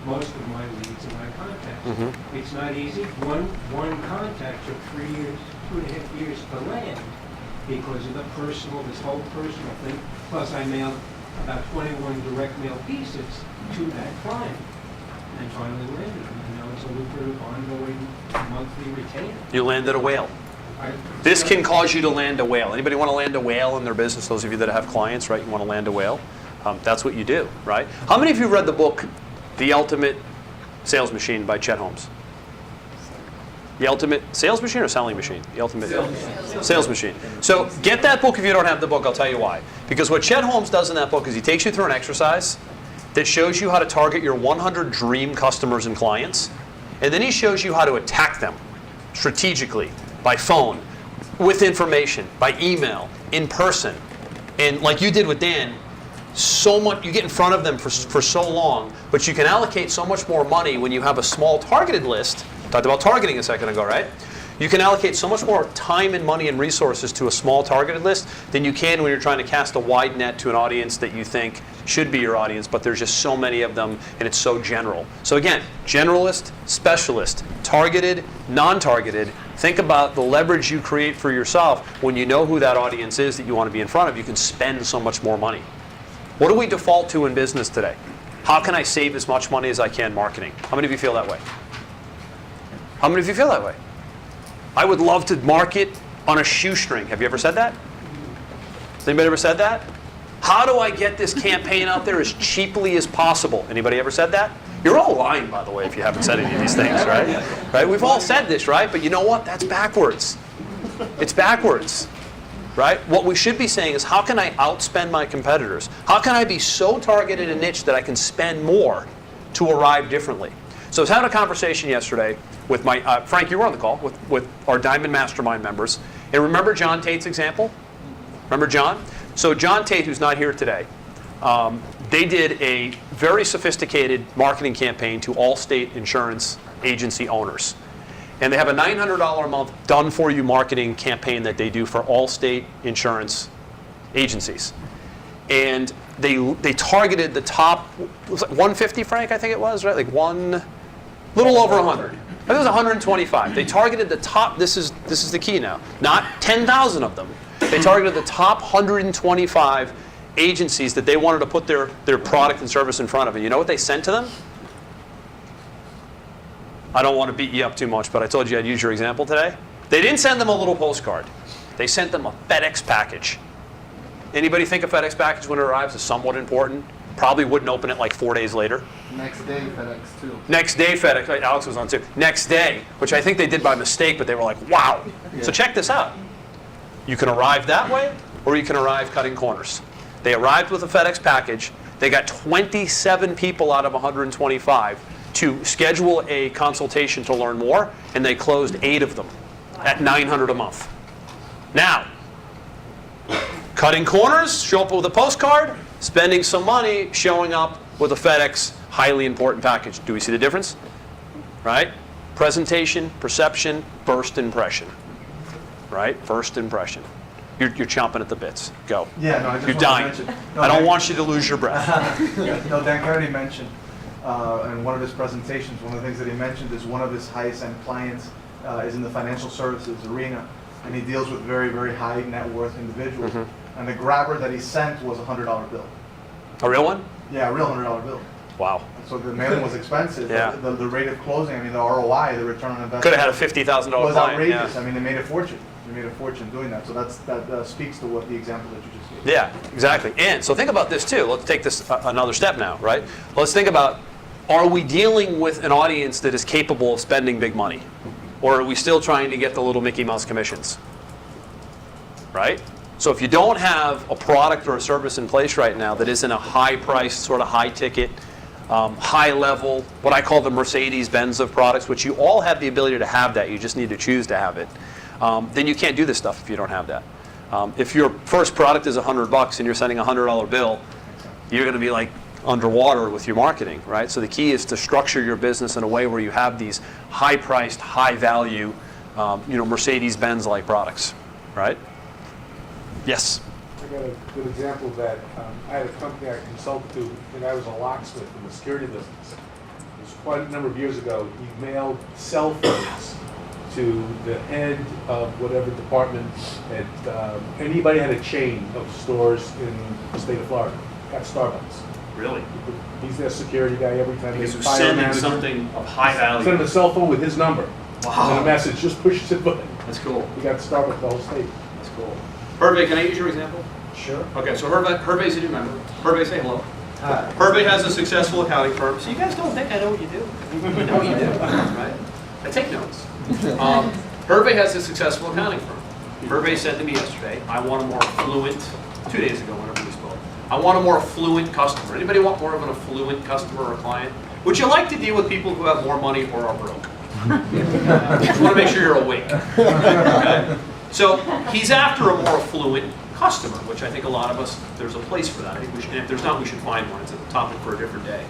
I: most of my leads and my contacts. It's not easy. One contact took 3 years, 2.5 years to land because of this whole personal thing. Plus, I mailed about 21 direct mail pieces to that client, and finally landed them. And now it's a lucrative, ongoing, monthly retainer.
A: You landed a whale. This can cause you to land a whale. Anybody want to land a whale in their business? Those of you that have clients, right? You want to land a whale. That's what you do, right? How many of you read the book, The Ultimate Sales Machine by Chet Holmes? The ultimate sales machine or selling machine? The ultimate sales machine. So get that book if you don't have the book. I'll tell you why. Because what Chet Holmes does in that book is he takes you through an exercise that shows you how to target your 100 dream customers and clients, and then he shows you how to attack them strategically by phone, with information, by email, in person, and like you did with Dan. So much you get in front of them for so long, but you can allocate so much more money when you have a small targeted list. Talked about targeting a second ago, right? You can allocate so much more time and money and resources to a small targeted list than you can when you're trying to cast a wide net to an audience that you think should be your audience, but there's just so many of them and it's so general. So again, generalist, specialist, targeted, non-targeted. Think about the leverage you create for yourself when you know who that audience is that you want to be in front of. You can spend so much more money. What do we default to in business today? How can I save as much money as I can marketing? How many of you feel that way? How many of you feel that way? I would love to market on a shoestring. Have you ever said that? Has anybody ever said that? How do I get this campaign out there as cheaply as possible? Anybody ever said that? You're all lying, by the way, if you haven't said any of these things, right? Right? We've all said this, right? But you know what? That's backwards. It's backwards. Right? What we should be saying is, how can I outspend my competitors? How can I be so targeted and niche that I can spend more to arrive differently? So I was having a conversation yesterday with my, Frank, you were on the call, with our Diamond Mastermind members. And remember John Tate's example? Remember John? So John Tate, who's not here today, they did a very sophisticated marketing campaign to all state insurance agency owners. And they have a $900 a month done-for-you marketing campaign that they do for all state insurance agencies. And they targeted the top, was it 150, Frank, I think it was, right? Like little over 100. I think it was 125. They targeted the top, this is the key now, not 10,000 of them. They targeted the top 125 agencies that they wanted to put their product and service in front of. And you know what they sent to them? I don't want to beat you up too much, but I told you I'd use your example today. They didn't send them a little postcard. They sent them a FedEx package. Anybody think a FedEx package when it arrives is somewhat important? Probably wouldn't open it like 4 days later.
B: Next day FedEx too.
A: Next day FedEx, right, Alex was on too. Next day, which I think they did by mistake, but they were like, wow. Yeah. So check this out. You can arrive that way, or you can arrive cutting corners. They arrived with a FedEx package. They got 27 people out of 125 to schedule a consultation to learn more, and they closed 8 of them at $900 a month. Now, cutting corners, show up with a postcard, spending some money, showing up with a FedEx highly important package. Do we see the difference? Right? Presentation, perception, first impression. Right? First impression. You're chomping at the bits. Go.
N: Yeah, no, I just
A: You're dying. I don't want you to lose your breath.
N: No, Dan Kennedy mentioned in one of his presentations, one of the things that he mentioned is one of his highest end clients is in the financial services arena, and he deals with very, very high net worth individuals. Mm-hmm. And the grabber that he sent was a $100 bill.
A: A real one?
N: Yeah, a real $100 bill.
A: Wow.
N: So the mailing was expensive.
A: Yeah.
N: The rate of closing, I mean, the ROI, the return on investment.
A: Could have had a $50,000 client.
N: Was outrageous.
A: Yeah.
N: I mean, they made a fortune. They made a fortune doing that. So that speaks to what the example that you just gave.
A: Yeah, exactly. And so think about this too. Let's take this another step now, right? Let's think about, are we dealing with an audience that is capable of spending big money? Or are we still trying to get the little Mickey Mouse commissions? Right? So if you don't have a product or a service in place right now that isn't a high-priced, sort of high-ticket, high-level, what I call the Mercedes-Benz of products, which you all have the ability to have that, you just need to choose to have it, then you can't do this stuff if you don't have that. If your first product is $100 and you're sending a $100 bill, you're going to be like underwater with your marketing, right? So the key is to structure your business in a way where you have these high-priced, high-value, Mercedes-Benz-like products, right? Yes?
D: I got a good example of that. I had a company I consulted to, and I was a locksmith in the security business. It was quite a number of years ago. He mailed cell phones to the head of whatever department at anybody had a chain of stores in the state of Florida. Got Starbucks.
A: Really?
D: He's their security guy every time.
A: Because he's sending something of high value.
D: Send him a cell phone with his number.
A: Wow.
D: And a message, just push the button.
A: That's cool.
D: He got Starbucks the whole state.
A: That's cool. Hervé, can I use your example?
N: Sure.
A: Okay, so Hervé's a new member. Hervé, say hello.
N: Hi.
A: Hervé has a successful accounting firm. So you guys don't think I know what you do. I know what you do, right? I take notes. Hervé has a successful accounting firm. Hervé said to me yesterday, I want a more affluent, 2 days ago, whenever we spoke, I want a more affluent customer. Anybody want more of an affluent customer or client? Would you like to deal with people who have more money or are broke? Just want to make sure you're awake. Okay? So he's after a more affluent customer, which I think a lot of us, there's a place for that. I think we should, and if there's not, we should find one. It's a topic for a different day.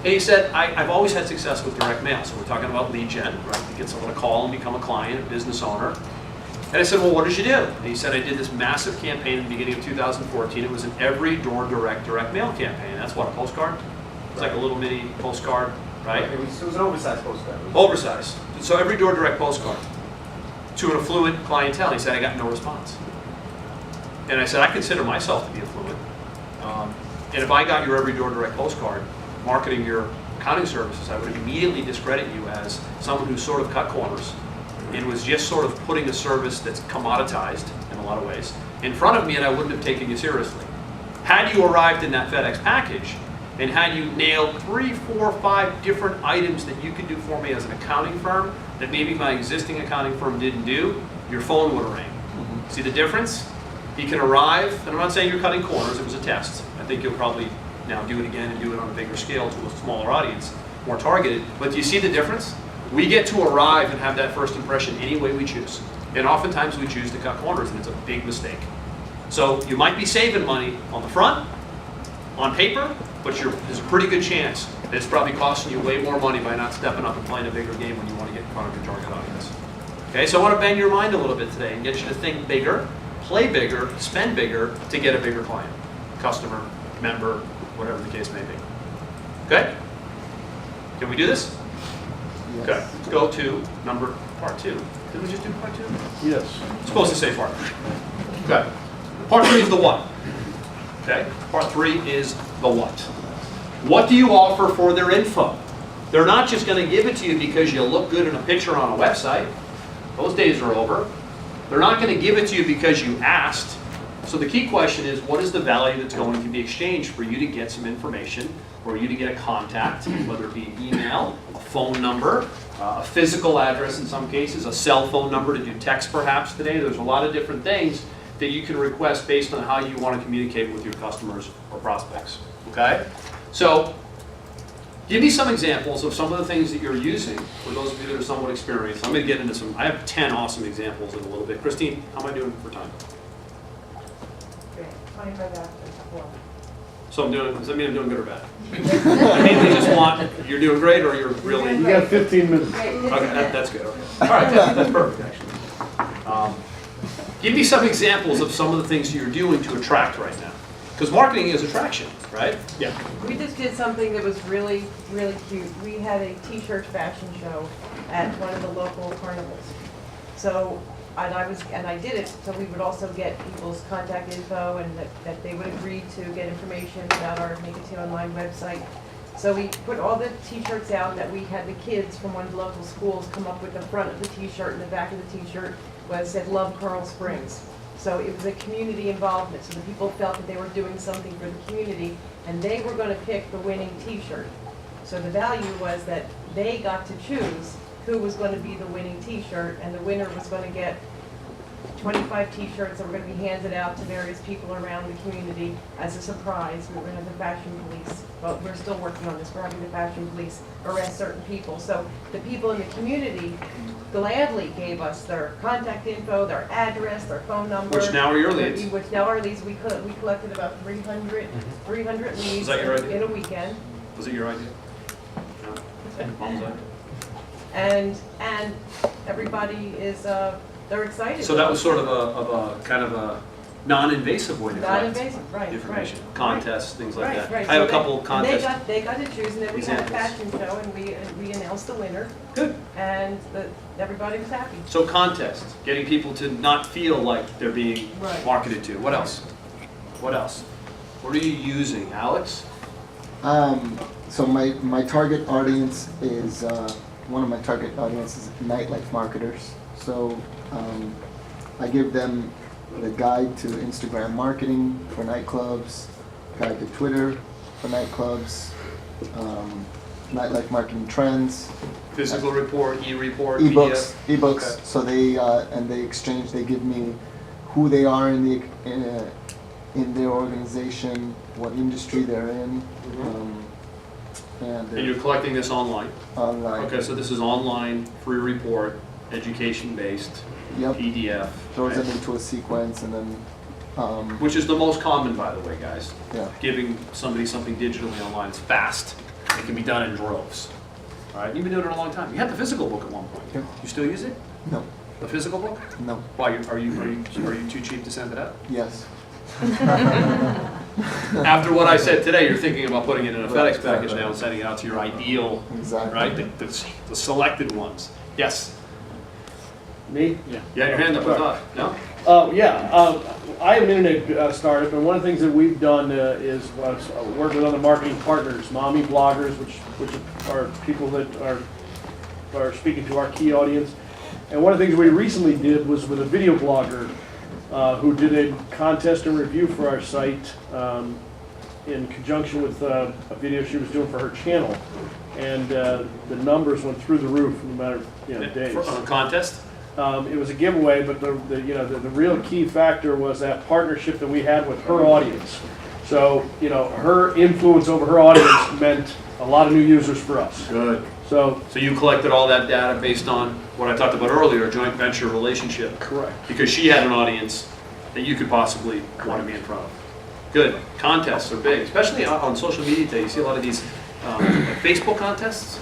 A: And he said, I've always had success with direct mail. So we're talking about lead gen, right? To get someone to call and become a client, a business owner. And I said, well, what did you do? And he said, I did this massive campaign in the beginning of 2014. It was an every door direct mail campaign. That's what, a postcard? It's like a little mini postcard, right?
B: It was an oversized postcard.
A: Oversized. So every door direct postcard to an affluent clientele. He said, I got no response. And I said, I consider myself to be affluent. And if I got your every door direct postcard, marketing your accounting services, I would immediately discredit you as someone who sort of cut corners and was just sort of putting a service that's commoditized in a lot of ways in front of me, and I wouldn't have taken you seriously. Had you arrived in that FedEx package and had you nailed 3, 4, 5 different items that you could do for me as an accounting firm that maybe my existing accounting firm didn't do, your phone would have rang. See the difference? You can arrive, and I'm not saying you're cutting corners, it was a test. I think you'll probably now do it again and do it on a bigger scale to a smaller audience, more targeted. But do you see the difference? We get to arrive and have that first impression any way we choose. And oftentimes we choose to cut corners, and it's a big mistake. So you might be saving money on the front, on paper, but there's a pretty good chance that it's probably costing you way more money by not stepping up and playing a bigger game when you want to get in front of your target audience. Okay, so I want to bend your mind a little bit today and get you to think bigger, play bigger, spend bigger to get a bigger client, customer, member, whatever the case may be. Okay? Can we do this?
G: Yes.
A: Okay, let's go to part 2. Did we just do part 2?
D: Yes.
A: It's supposed to say part 3. Okay. Part 3 is the what. Okay? Part 3 is the what. What do you offer for their info? They're not just going to give it to you because you look good in a picture on a website. Those days are over. They're not going to give it to you because you asked. So the key question is, what is the value that's going to be exchanged for you to get some information, or you to get a contact, whether it be an email, a phone number, a physical address in some cases, a cell phone number to do text perhaps today. There's a lot of different things that you can request based on how you want to communicate with your customers or prospects. Okay? So give me some examples of some of the things that you're using for those of you that are somewhat experienced. I'm going to get into some, I have 10 awesome examples in a little bit. Christine, how am I doing for time?
L: Great, 25 after 4.
A: So I'm doing, does that mean I'm doing good or bad? I mainly just want, you're doing great or you're really?
D: You got 15 minutes.
A: Okay, that's good. Okay. All right, that's perfect actually. Give me some examples of some of the things you're doing to attract right now. Because marketing is attraction, right? Yeah.
L: We just did something that was really, really cute. We had a t-shirt fashion show at one of the local carnivals. So, and I did it so we would also get people's contact info and that they would agree to get information about our Make It To Online website. So we put all the t-shirts out that we had the kids from one of the local schools come up with the front of the t-shirt, and the back of the t-shirt said Love Coral Springs. So it was a community involvement, so the people felt that they were doing something for the community, and they were going to pick the winning t-shirt. So the value was that they got to choose who was going to be the winning t-shirt, and the winner was going to get 25 t-shirts that were going to be handed out to various people around the community as a surprise. We were going to have the fashion police, but we're still working on this. We're having the fashion police arrest certain people. So the people in the community gladly gave us their contact info, their address, their phone number.
A: Which now are your leads.
L: Which now are leads. We collected about 300 leads
A: Was that your idea?
L: in a weekend.
A: Was it your idea? No? Mom's idea?
L: And everybody is, they're excited.
A: So that was sort of a kind of a non-invasive way to collect
L: Non-invasive, right,
A: information,
L: right.
A: contests, things like that.
L: Right.
A: I have a
L: So
A: couple of contests.
L: And they got to choose, and then we had a
A: examples.
L: fashion show, and we announced the winner,
A: Good.
L: and everybody was happy.
A: So contests, getting people to not feel like they're being
L: Right.
A: marketed to. What else? What else? What are you using, Alex?
O: So my target audience is, one of my target audiences is nightlife marketers. So I give them the guide to Instagram marketing for nightclubs, guide to Twitter for nightclubs, nightlife marketing trends,
A: Physical report, e-report,
O: ebooks,
A: PDF?
O: ebooks.
A: Okay.
O: So they exchange. They give me who they are in their organization, what industry they're in,
A: And you're collecting this online?
O: online.
A: Okay, so this is online, free report, education-based,
O: Yep.
A: PDF.
O: Throws
A: right?
O: them into a sequence, and then
A: Which is the most common, by the way, guys.
O: yeah.
A: Giving somebody something digitally online is fast. It can be done in droves. All right, you've been doing it a long time. You had the physical book at one point.
O: Yeah.
A: You still use it?
O: No.
A: The physical book?
O: No.
A: Why? Are you too cheap to send it out?
O: Yes.
A: After what I said today, you're thinking about putting it in a
O: Right,
A: FedEx package
O: right.
A: now and sending it out to your ideal,
O: Exactly.
A: right? The selected ones. Yes.
P: Me?
A: Yeah. You had your hand up. I thought. No.
P: I am an internet startup, and one of the things that we've done is work with other marketing partners, mommy bloggers, which are people that are speaking to our key audience. And one of the things we recently did was with a video blogger who did a contest and review for our site in conjunction with a video she was doing for her channel, and the numbers went through the roof in a matter of days.
A: On a contest.
P: It was a giveaway, but the real key factor was that partnership that we had with her audience. So, her influence over her audience meant a lot of new users for us.
A: Good.
P: So
A: you collected all that data based on what I talked about earlier, a joint venture relationship.
P: Correct.
A: Because she had an audience that you could possibly want to be in front of. Good. Contests are big, especially on social media today. You see a lot of these like Facebook contests.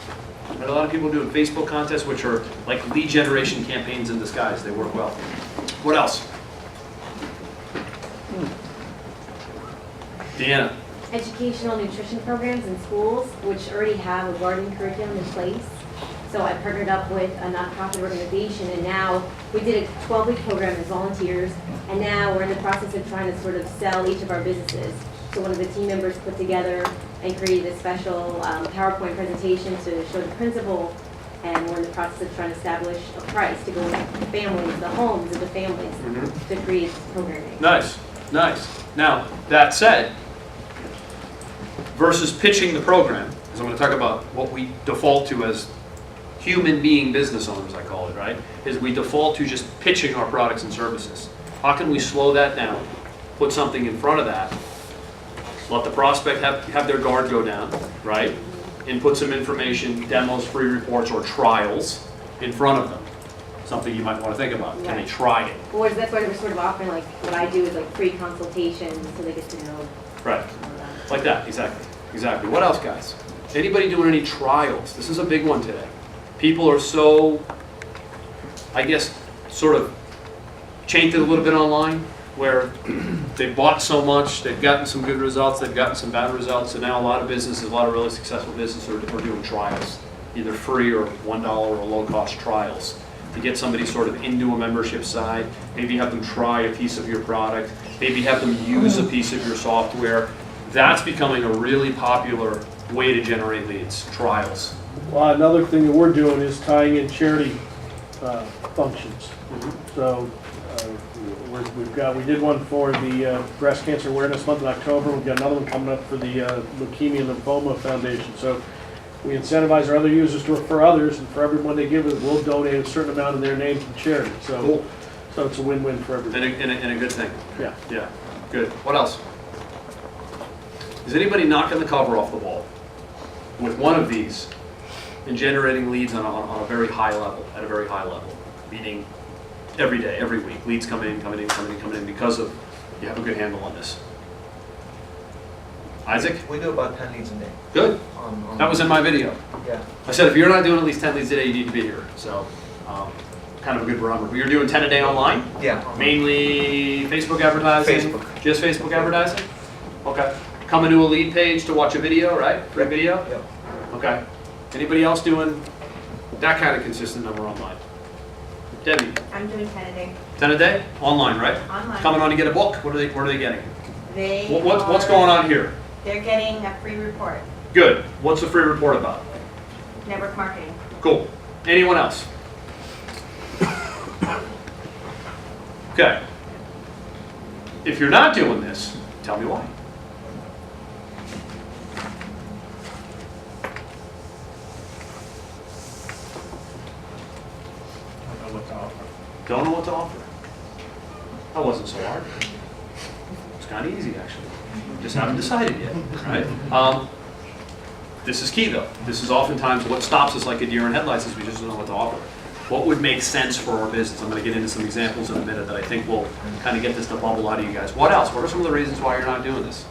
A: Right? A lot of people doing Facebook contests, which are like lead generation campaigns in disguise. They work well. What else? Deanna.
Q: Educational nutrition programs in schools, which already have a gardening curriculum in place. So I partnered up with a nonprofit organization, and now we did a 12-week program as volunteers, and now we're in the process of trying to sort of sell each of our businesses. So one of the team members put together and created a special PowerPoint presentation to show the principle, and we're in the process of trying to establish a price to go with the families, the homes of the families, to create programming.
A: Nice, nice. Now, that said, versus pitching the program, because I'm going to talk about what we default to as human being business owners, I call it, right? Is we default to just pitching our products and services. How can we slow that down, put something in front of that, let the prospect have their guard go down, right? And put some information, demos, free reports, or trials in front of them. Something you might want to think about. Can they try it?
Q: Or that's why we're sort of offering, like, what I do is like free consultations, so they get to know.
A: Right. Like that, exactly. Exactly. What else, guys? Anybody doing any trials? This is a big one today. People are so, I guess, sort of chained a little bit online, where they bought so much, they've gotten some good results, they've gotten some bad results, and now a lot of businesses, a lot of really successful businesses are doing trials, either free or $1 or low-cost trials, to get somebody sort of into a membership side, maybe have them try a piece of your product, maybe have them use a piece of your software. That's becoming a really popular way to generate leads, trials.
P: Well, another thing that we're doing is tying in charity functions. So we did one for the Breast Cancer Awareness Month in October. We've got another one coming up for the Leukemia and Lymphoma Foundation. So we incentivize our other users to refer others, and for everyone they give it, we'll donate a certain amount of their name to charity. So,
A: cool.
P: So it's a win-win for everybody.
A: And a good thing.
P: Yeah.
A: Yeah. Good. What else? Is anybody knocking the cover off the ball with one of these and generating leads on a very high level, at a very high level? Meaning every day, every week, leads coming in because of you have a good handle on this. Isaac?
C: We do about 10 leads a day.
A: Good. That was in my video.
C: Yeah.
A: I said if you're not doing at least 10 leads a day, you need to be here. So kind of a good barometer. But you're doing 10 a day online?
C: Yeah.
A: Mainly Facebook advertising?
C: Facebook.
A: Just Facebook advertising? Okay. Coming to a lead page to watch a video, right? Free video?
C: Yep.
A: Okay. Anybody else doing that kind of consistent number online? Debbie?
R: I'm doing 10 a day.
A: 10 a day? Online, right?
R: Online.
A: Coming on to get a book? What are they getting? What's
R: Are-
A: going on here?
R: They're getting a free report,
A: Good. What's the free report about?
R: network marketing.
A: Cool. Anyone else? Okay. If you're not doing this, tell me why.
B: what to offer.
A: Don't know what to offer. That wasn't so hard. It's kind of easy, actually. Just haven't decided yet, right? This is key, though. This is oftentimes what stops us like a deer in headlights is we just don't know what to offer. What would make sense for our business? I'm going to get into some examples in a minute that I think will kind of get this to bubble out of you guys. What else? What are some of the reasons why you're not doing this?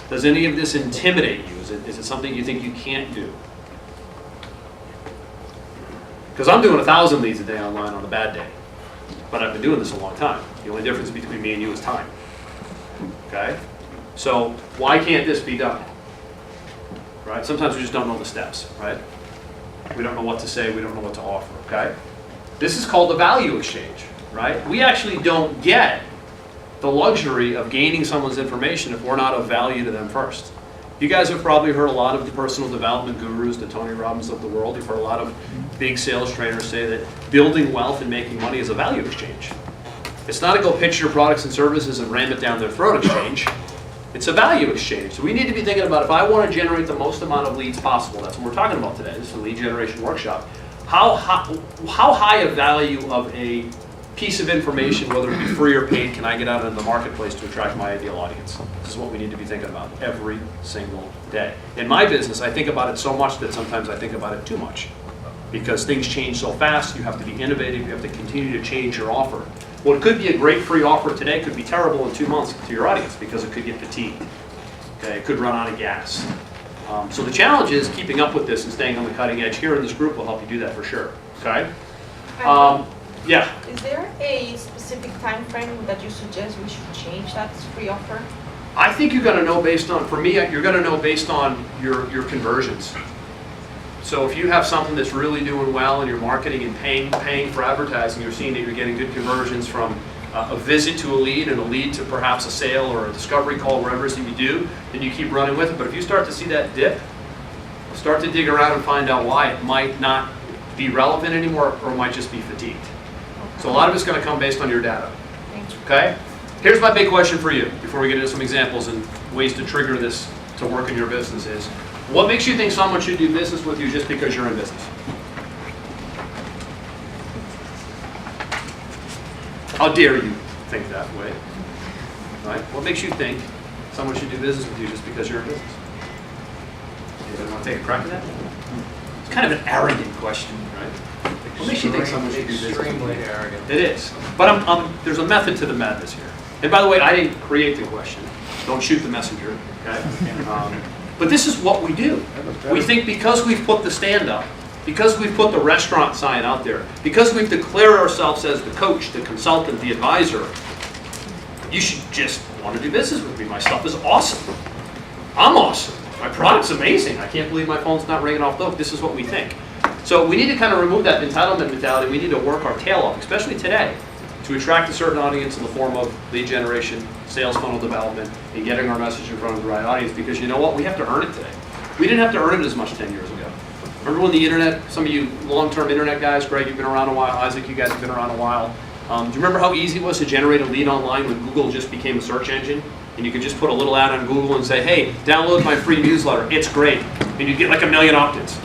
A: Does any of this intimidate you? Is it something you think you can't do? Because I'm doing 1,000 leads a day online on a bad day. But I've been doing this a long time. The only difference between me and you is time. Okay? So why can't this be done? Right? Sometimes we just don't know the steps, right? We don't know what to say, we don't know what to offer, okay? This is called the value exchange, right? We actually don't get the luxury of gaining someone's information if we're not of value to them first. You guys have probably heard a lot of the personal development gurus, the Tony Robbins of the world. You've heard a lot of big sales trainers say that building wealth and making money is a value exchange. It's not a go pitch your products and services and ram it down their throat exchange. It's a value exchange. So we need to be thinking about, if I want to generate the most amount of leads possible, that's what we're talking about today. This is a lead generation workshop. How high a value of a piece of information, whether it be free or paid, can I get out into the marketplace to attract my ideal audience? This is what we need to be thinking about every single day. In my business, I think about it so much that sometimes I think about it too much. Because things change so fast, you have to be innovative, you have to continue to change your offer. What could be a great free offer today could be terrible in 2 months to your audience because it could get fatigued. Okay, it could run out of gas. So the challenge is keeping up with this and staying on the cutting edge. Here in this group will help you do that for sure. Okay? Yeah.
E: Is there a specific time frame that you suggest we should change that free offer?
A: I think you're going to know based on, for me, you're going to know based on your conversions. So if you have something that's really doing well and you're marketing and paying for advertising, you're seeing that you're getting good conversions from a visit to a lead and a lead to perhaps a sale or a discovery call, wherever it is that you do, then you keep running with it. But if you start to see that dip, start to dig around and find out why. It might not be relevant anymore or it might just be fatigued. So a lot of it's going to come based on your data. Okay? Here's my big question for you before we get into some examples and ways to trigger this to work in your business is, what makes you think someone should do business with you just because you're in business? How dare you think that way? Right? What makes you think someone should do business with you just because you're in business? Anybody want to take a crack at that? It's kind of an arrogant question, right? What makes you think someone should do business?
B: Extremely arrogant.
A: It is. But there's a method to the madness here. And by the way, I didn't create the question. Don't shoot the messenger, okay? But this is what we do. We think because we've put the stand up, because we've put the restaurant sign out there, because we've declared ourselves as the coach, the consultant, the advisor, you should just want to do business with me. My stuff is awesome. I'm awesome. My product's amazing. I can't believe my phone's not ringing off the hook. This is what we think. So we need to kind of remove that entitlement mentality. We need to work our tail off, especially today, to attract a certain audience in the form of lead generation, sales funnel development, and getting our message in front of the right audience. Because you know what? We have to earn it today. We didn't have to earn it as much 10 years ago. Remember when the internet, some of you long-term internet guys, Greg, you've been around a while, Isaac, you guys have been around a while. Do you remember how easy it was to generate a lead online when Google just became a search engine? And you could just put a little ad on Google and say, hey, download my free newsletter, it's great. And you'd get like 1 million opt-ins.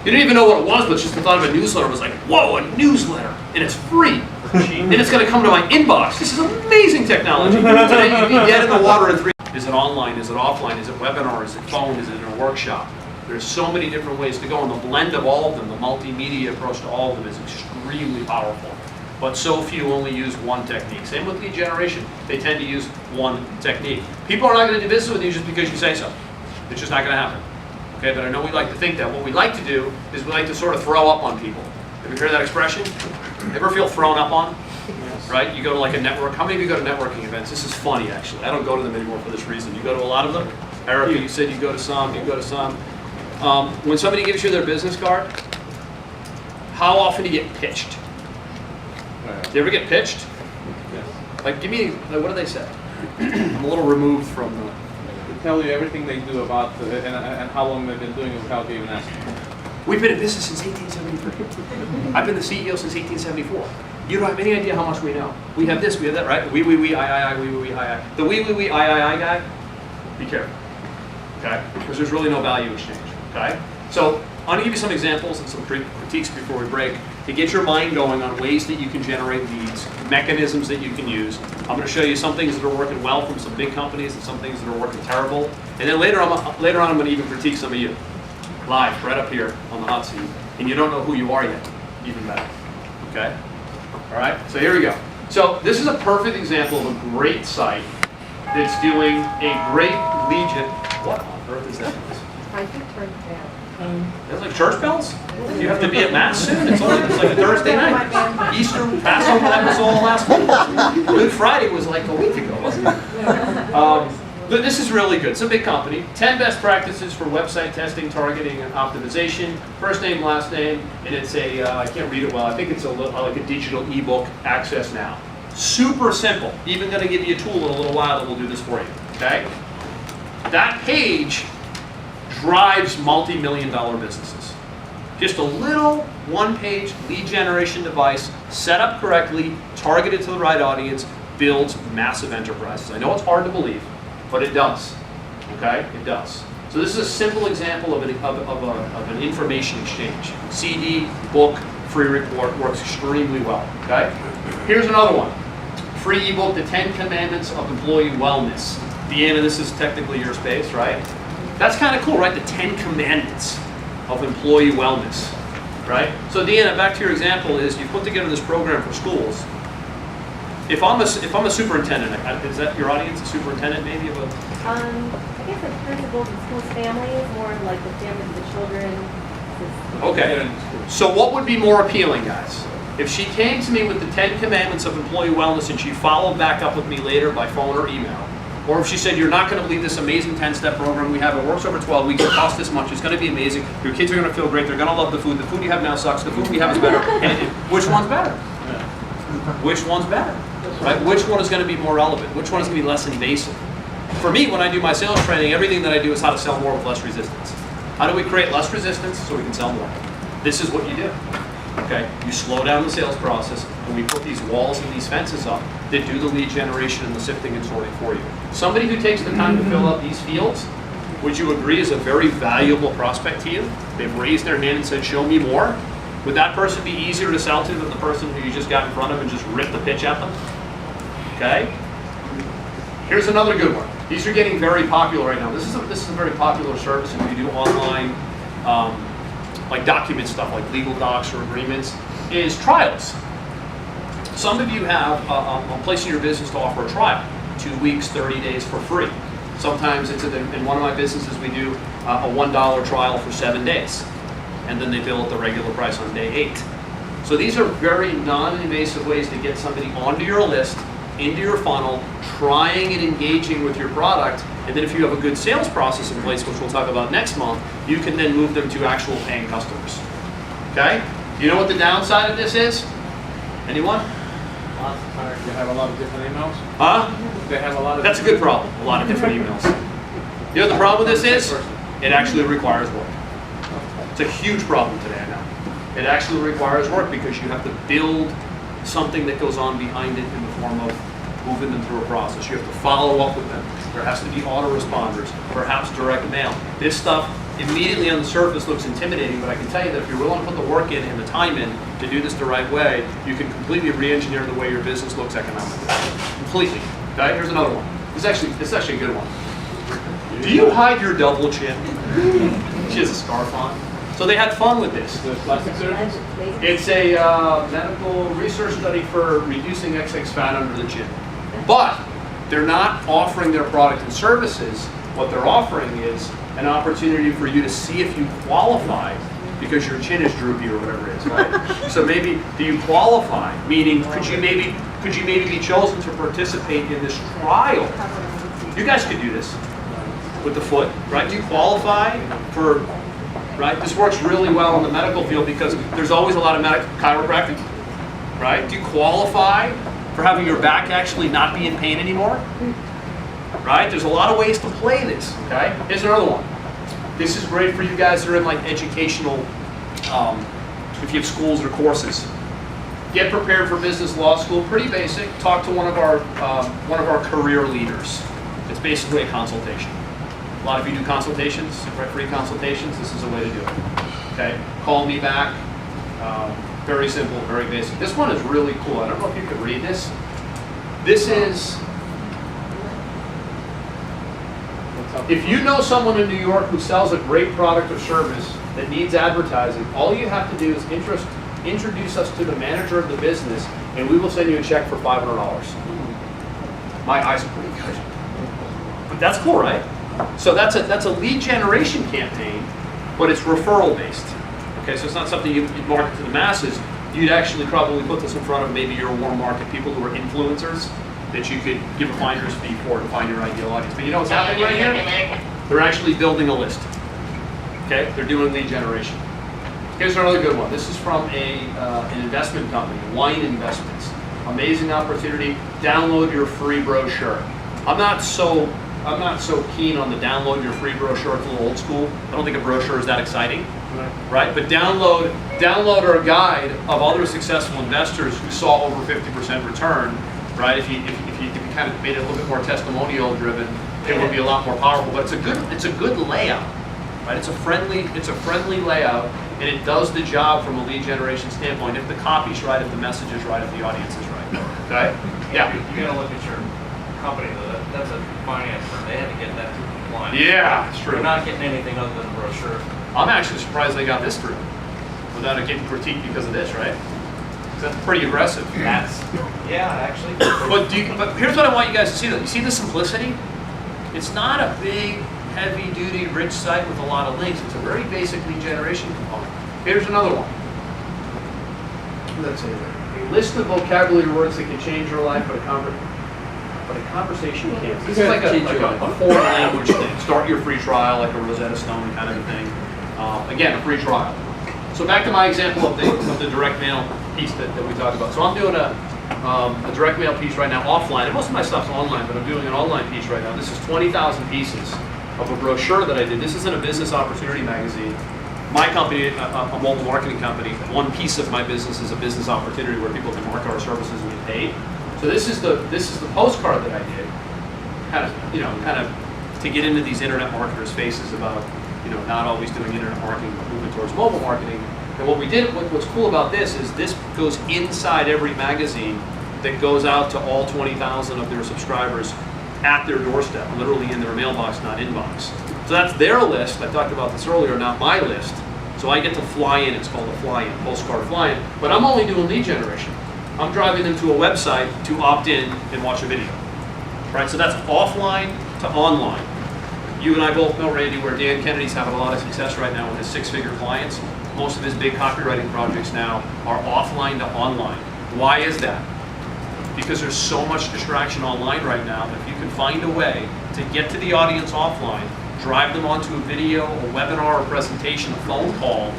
A: You didn't even know what it was, but just the thought of a newsletter was like, whoa, a newsletter, and it's free. And it's going to come to my inbox. This is amazing technology. Today you'd be dead in the water in 3. Is it online? Is it offline? Is it webinar? Is it phone? Is it a workshop? There's so many different ways to go, and the blend of all of them, the multimedia approach to all of them is extremely powerful. But so few only use one technique. Same with lead generation. They tend to use one technique. People are not going to do business with you just because you say so. It's just not going to happen. Okay, but I know we like to think that. What we like to do is we like to sort of throw up on people. Have you heard that expression? Ever feel thrown up on? Yes. Right? You go to like a network. How many of you go to networking events? This is funny, actually. I don't go to them anymore for this reason. You go to a lot of them? Erica, you said you go to some. You go to some. When somebody gives you their business card, how often do you get pitched? Do you ever get pitched? Yes. Like, give me, like, what do they say? I'm a little removed from the...
F: They tell you everything they do about and how long they've been doing it without even asking.
A: We've been in business since 1873. I've been the CEO since 1874. You don't have any idea how much we know. We have this, we have that, right? We, I, we, I. The we, I guy, be careful, okay? Because there's really no value exchange, okay? So going to give you some examples and some critiques before we break to get your mind going on ways that you can generate leads, mechanisms that you can use. I'm going to show you some things that are working well from some big companies and some things that are working terrible. And then later on I'm going to even critique some of you live, right up here on the hot seat. And you don't know who you are yet, even better. Okay? All right, so here we go. So this is a perfect example of a great site that's doing a great lead gen. What on earth is that?
L: I think turn it down.
A: It's like church bells? You have to be at mass soon? It's like a Thursday night. Easter, Passover, that was all last week. Good Friday was like a week ago, wasn't it? But this is really good. It's a big company. 10 best practices for website testing, targeting, and optimization. First name, last name, and it's a, I can't read it well, I think it's like a digital ebook, access now. Super simple. Even going to give you a tool in a little while that will do this for you, okay? That page drives multi-million-dollar businesses. Just a little one-page lead generation device, set up correctly, targeted to the right audience, builds massive enterprises. I know it's hard to believe, but it does. Okay, it does. So this is a simple example of an information exchange. CD, book, free report works extremely well. Okay. Here's another one. Free ebook, The 10 Commandments of Employee Wellness. Deanna, this is technically your space, right? That's kind of cool, right? The 10 Commandments of Employee Wellness, right? So Deanna, back to your example is you put together this program for schools. If I'm a superintendent, is that your audience, a superintendent maybe of a?
Q: I guess like principals and schools families, more like the families of the children.
A: Okay. So what would be more appealing, guys? If she came to me with the 10 Commandments of Employee Wellness and she followed back up with me later by phone or email, or if she said, you're not going to believe this amazing 10-step program we have, it works over 12 weeks, it costs this much, it's going to be amazing, your kids are going to feel great, they're going to love the food you have now sucks, the food we have is better, and which one's better? Which one's better? Right? Which one is going to be more relevant? Which one is going to be less invasive? For me, when I do my sales training, everything that I do is how to sell more with less resistance. How do we create less resistance so we can sell more? This is what you do. Okay, you slow down the sales process, and we put these walls and these fences up that do the lead generation and the sifting and sorting for you. Somebody who takes the time to fill out these fields, would you agree is a very valuable prospect to you? They've raised their hand and said, show me more. Would that person be easier to sell to than the person who you just got in front of and just ripped the pitch at them? Okay. Here's another good one. These are getting very popular right now. This is a very popular service if you do online, like document stuff, like legal docs or agreements, is trials. Some of you have a place in your business to offer a trial, 2 weeks, 30 days for free. Sometimes it's in one of my businesses we do a $1 trial for 7 days, and then they bill at the regular price on day 8. So these are very non-invasive ways to get somebody onto your list, into your funnel, trying and engaging with your product, and then if you have a good sales process in place, which we'll talk about next month, you can then move them to actual paying customers. Okay? Do you know what the downside of this is? Anyone?
F: You have a lot of different emails?
A: Huh?
F: They have a lot of.
A: That's a good problem. A lot of different emails. You know what the problem with this is? It actually requires work. It's a huge problem today, I know. It actually requires work because you have to build something that goes on behind it in the form of moving them through a process. You have to follow up with them. There has to be autoresponders, perhaps direct mail. This stuff immediately on the surface looks intimidating, but I can tell you that if you're willing to put the work in and the time in to do this the right way, you can completely re-engineer the way your business looks economically. Completely. Okay, here's another one. This is actually a good one. Do you hide your double chin? She has a scarf on. So they had fun with this.
F: The plastic surgeons?
A: It's a medical research study for reducing excess fat under the chin. But they're not offering their product and services. What they're offering is an opportunity for you to see if you qualify because your chin is droopy or whatever it is, right? So maybe, do you qualify? Meaning, could you maybe be chosen to participate in this trial? You guys could do this with the foot, right? Do you qualify for, right? This works really well in the medical field because there's always a lot of chiropractic, right? Do you qualify for having your back actually not be in pain anymore? Right? There's a lot of ways to play this, okay? Here's another one. This is great for you guys that are in like educational, if you have schools or courses. Get prepared for business law school, pretty basic. Talk to one of our career leaders. It's basically a consultation. A lot of you do consultations, right? Free consultations. This is a way to do it. Okay, call me back. Very simple, very basic. This one is really cool. I don't know if you could read this. This is, if you know someone in New York who sells a great product or service that needs advertising, all you have to do is introduce us to the manager of the business, and we will send you a check for $500. My eyes are pretty good. But that's cool, right? So that's a lead generation campaign, but it's referral based. Okay, so it's not something you'd market to the masses. You'd actually probably put this in front of maybe your warm market people who are influencers that you could give a finder's fee for to find your ideal audience. But you know what's happening right here? They're actually building a list. Okay, they're doing lead generation. Here's another good one. This is from an investment company, Wine Investments. Amazing opportunity. Download your free brochure. I'm not so keen on the download your free brochure. It's a little old school. I don't think a brochure is that exciting, right? But download our guide of other successful investors who saw over 50% return, right? If you kind of made it a little bit more testimonial driven, it would be a lot more powerful. But it's a good layout, right? It's a friendly layout, and it does the job from a lead generation standpoint. If the copy's right, if the message is right, if the audience is right. Okay? Yeah.
S: You gotta look at your company though. That's a finance firm. They had to get that through compliance.
A: Yeah, it's true.
S: They're not getting anything other than a brochure.
A: I'm actually surprised they got this through without it getting critiqued because of this, right? 'Cause that's pretty aggressive.
S: Actually.
A: But here's what I want you guys to see though. You see the simplicity? It's not a big, heavy-duty, rich site with a lot of links. It's a very basic lead generation component. Here's another one.
C: Let's say that.
A: A list of vocabulary words that can change your life, but a conversation can't. This is like a foreign language thing. Start your free trial, like a Rosetta Stone kind of a thing. Again, a free trial. So back to my example of the direct mail piece that we talked about. So I'm doing a direct mail piece right now offline. And most of my stuff's online, but I'm doing an online piece right now. This is 20,000 pieces of a brochure that I did. This isn't a business opportunity magazine. My company, a mobile marketing company, one piece of my business is a business opportunity where people can market our services and get paid. So this is the postcard that I did, kind of to get into these internet marketers' faces about not always doing internet marketing but moving towards mobile marketing. And what we did, what's cool about this is this goes inside every magazine that goes out to all 20,000 of their subscribers at their doorstep, literally in their mailbox, not inbox. So that's their list. I talked about this earlier, not my list. So I get to fly in. It's called a fly-in, postcard fly-in. But I'm only doing lead generation. I'm driving them to a website to opt in and watch a video. Right? So that's offline to online. You and I both know, Randy, where Dan Kennedy's having a lot of success right now with his six-figure clients. Most of his big copywriting projects now are offline to online. Why is that? Because there's so much distraction online right now that if you can find a way to get to the audience offline, drive them onto a video, a webinar, a presentation, a phone call,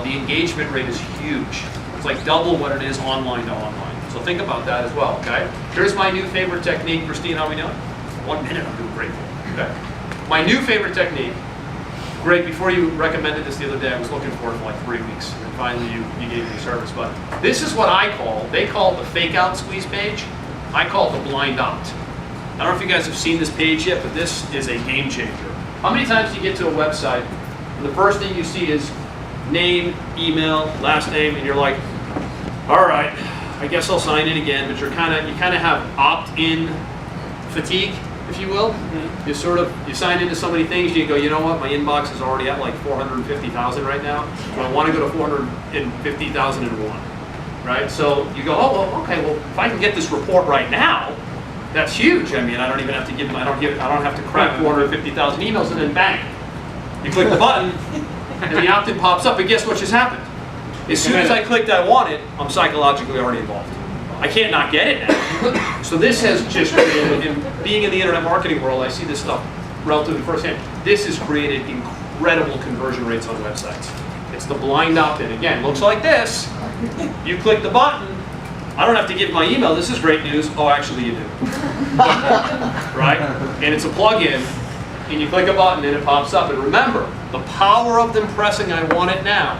A: the engagement rate is huge. It's like double what it is online to online. So think about that as well, okay? Here's my new favorite technique. Christine, how are we doing? 1 minute, I'm doing great. Okay. My new favorite technique. Greg, before you recommended this the other day, I was looking for it for like 3 weeks, and finally you gave me the service. But this is what they call it the fake out squeeze page. I call it the blind opt. I don't know if you guys have seen this page yet, but this is a game changer. How many times do you get to a website and the first thing you see is name, email, last name, and you're like, all right, I guess I'll sign in again, but you kind of have opt-in fatigue, if you will. Mm-hmm. You sign into so many things, you go, you know what, my inbox is already at like 450,000 right now, so I want to go to 450,001, right? So you go, oh, well, okay, well, if I can get this report right now, that's huge. I mean, I don't even have to I don't have to crack 450,000 emails, and then bang, you click the button, and the opt-in pops up, and guess what just happened? As soon as I clicked I want it, I'm psychologically already involved. I can't not get it now. So this has just created, being in the internet marketing world, I see this stuff relatively firsthand. This has created incredible conversion rates on websites. It's the blind opt-in. Again, looks like this. You click the button, I don't have to give my email. This is great news. Oh, actually you do. Right? And it's a plug-in, and you click a button and it pops up. And remember, the power of them pressing I want it now,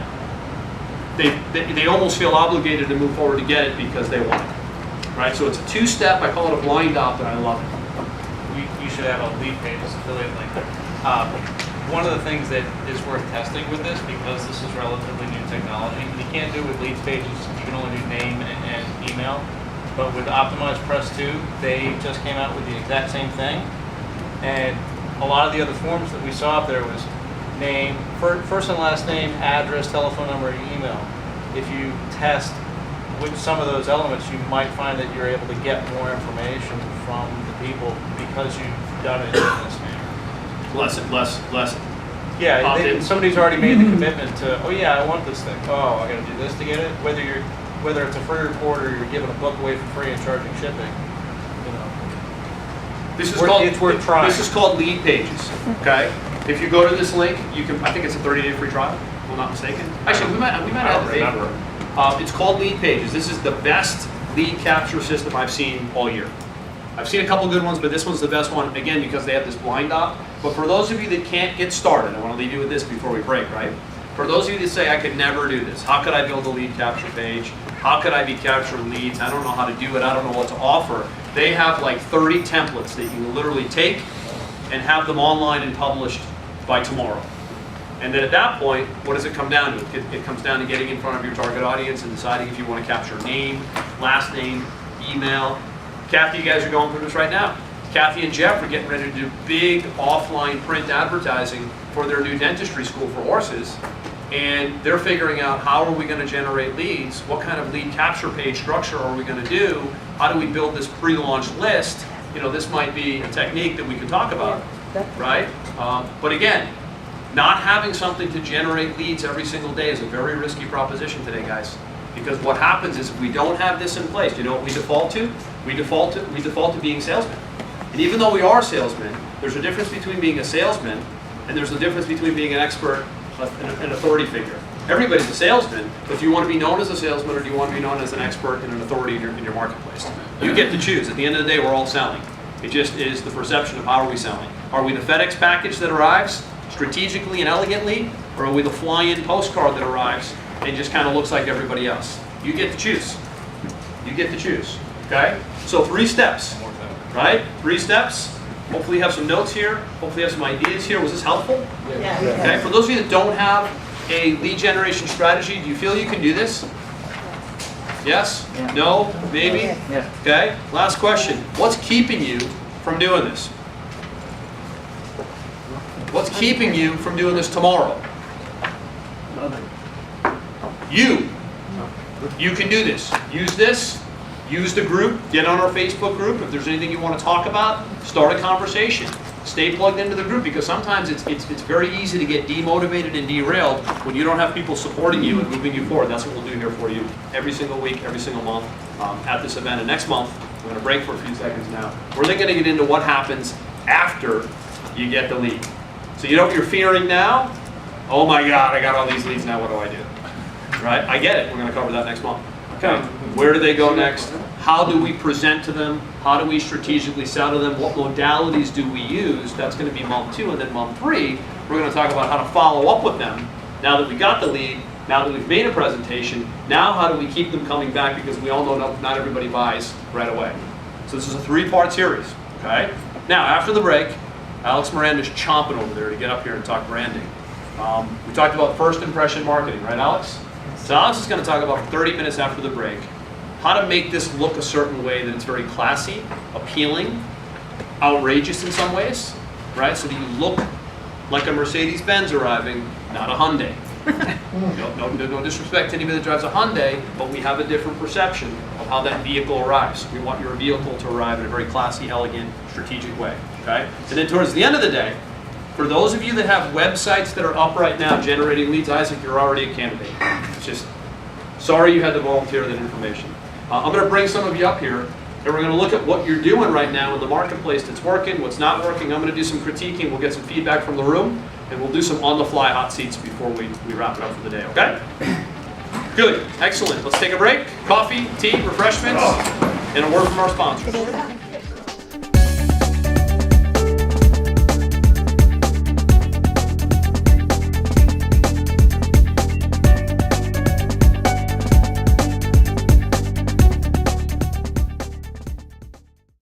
A: they almost feel obligated to move forward to get it because they want it. Right? So it's a two-step. I call it a blind opt, and I love it.
S: You should have a lead pages affiliate link. one of the things that is worth testing with this, because this is relatively new technology, and you can't do it with leads pages, you can only do name and email. But with Optimized Press 2, they just came out with the exact same thing. And a lot of the other forms that we saw up there was name, first and last name, address, telephone number, and email. If you test with some of those elements, you might find that you're able to get more information from the people because you've done it in this manner.
A: Less.
S: Yeah,
A: opt-in.
S: somebody's already made the commitment to, oh yeah, I want this thing. Oh, I gotta do this to get it. Whether it's a free report or you're giving a book away for free and charging shipping, you know. It's worth trying.
A: This is called lead pages. Okay. If you go to this link, you can. I think it's a 30-day free trial. If I'm not mistaken. Actually, we might have to pay for it. It's called lead pages. This is the best lead capture system I've seen all year. I've seen a couple good ones, but this one's the best one, again, because they have this blind op. But for those of you that can't get started, I want to leave you with this before we break, right? For those of you that say, I could never do this, how could I build a lead capture page? How could I be capturing leads? I don't know how to do it. I don't know what to offer. They have like 30 templates that you can literally take and have them online and published by tomorrow. And then at that point, what does it come down to? It comes down to getting in front of your target audience and deciding if you want to capture name, last name, email. Kathy, you guys are going through this right now. Kathy and Jeff are getting ready to do big offline print advertising for their new dentistry school for horses. And they're figuring out, how are we going to generate leads? What kind of lead capture page structure are we going to do? How do we build this pre-launch list? You know, this might be a technique that we could talk about, right? But again, not having something to generate leads every single day is a very risky proposition today, guys. Because what happens is, if we don't have this in place, you know what we default to? We default to being salesmen. And even though we are salesmen, there's a difference between being a salesman and there's a difference between being an expert and an authority figure. Everybody's a salesman, but do you want to be known as a salesman, or do you want to be known as an expert and an authority in your marketplace? You get to choose. At the end of the day, we're all selling. It just is the perception of how are we selling. Are we the FedEx package that arrives strategically and elegantly, or are we the fly-in postcard that arrives and just kind of looks like everybody else? You get to choose. You get to choose. Okay? So 3 steps, right? 3 steps. Hopefully you have some notes here. Hopefully you have some ideas here. Was this helpful?
L: Yeah.
A: Okay. For those of you that don't have a lead generation strategy, do you feel you can do this? Yes?
T: Yeah.
A: No? Maybe?
T: Yeah.
A: Okay. Last question. What's keeping you from doing this? What's keeping you from doing this tomorrow?
T: Nothing.
A: You. You can do this. Use this. Use the group. Get on our Facebook group. If there's anything you want to talk about, start a conversation. Stay plugged into the group, because sometimes it's very easy to get demotivated and derailed when you don't have people supporting you and moving you forward. That's what we'll do here for you every single week, every single month at this event. And next month, we're going to break for a few seconds now. We're then going to get into what happens after you get the lead. So you know what you're fearing now? Oh my God, I got all these leads now, what do I do? Right? I get it. We're going to cover that next month. Okay. Where do they go next? How do we present to them? How do we strategically sell to them? What modalities do we use? That's going to be month 2. And then month 3, we're going to talk about how to follow up with them. Now that we got the lead, now that we've made a presentation, now how do we keep them coming back? Because we all know not everybody buys right away. So this is a 3-part series. Okay. Now, after the break, Alex Miranda's chomping over there to get up here and talk branding. We talked about first impression marketing, right, Alex? So Alex is going to talk about 30 minutes after the break, how to make this look a certain way that it's very classy, appealing, outrageous in some ways, right? So that you look like a Mercedes-Benz arriving, not a Hyundai. No disrespect to anybody that drives a Hyundai, but we have a different perception of how that vehicle arrives. We want your vehicle to arrive in a very classy, elegant, strategic way, okay? And then towards the end of the day, for those of you that have websites that are up right now generating leads, Isaac, you're already a candidate. It's just, sorry you had to volunteer that information. I'm going to bring some of you up here, and we're going to look at what you're doing right now in the marketplace that's working, what's not working. I'm going to do some critiquing. We'll get some feedback from the room, and we'll do some on-the-fly hot seats before we wrap it up for the day, okay? Good. Excellent. Let's take a break. Coffee, tea, refreshments, and a word from our sponsors.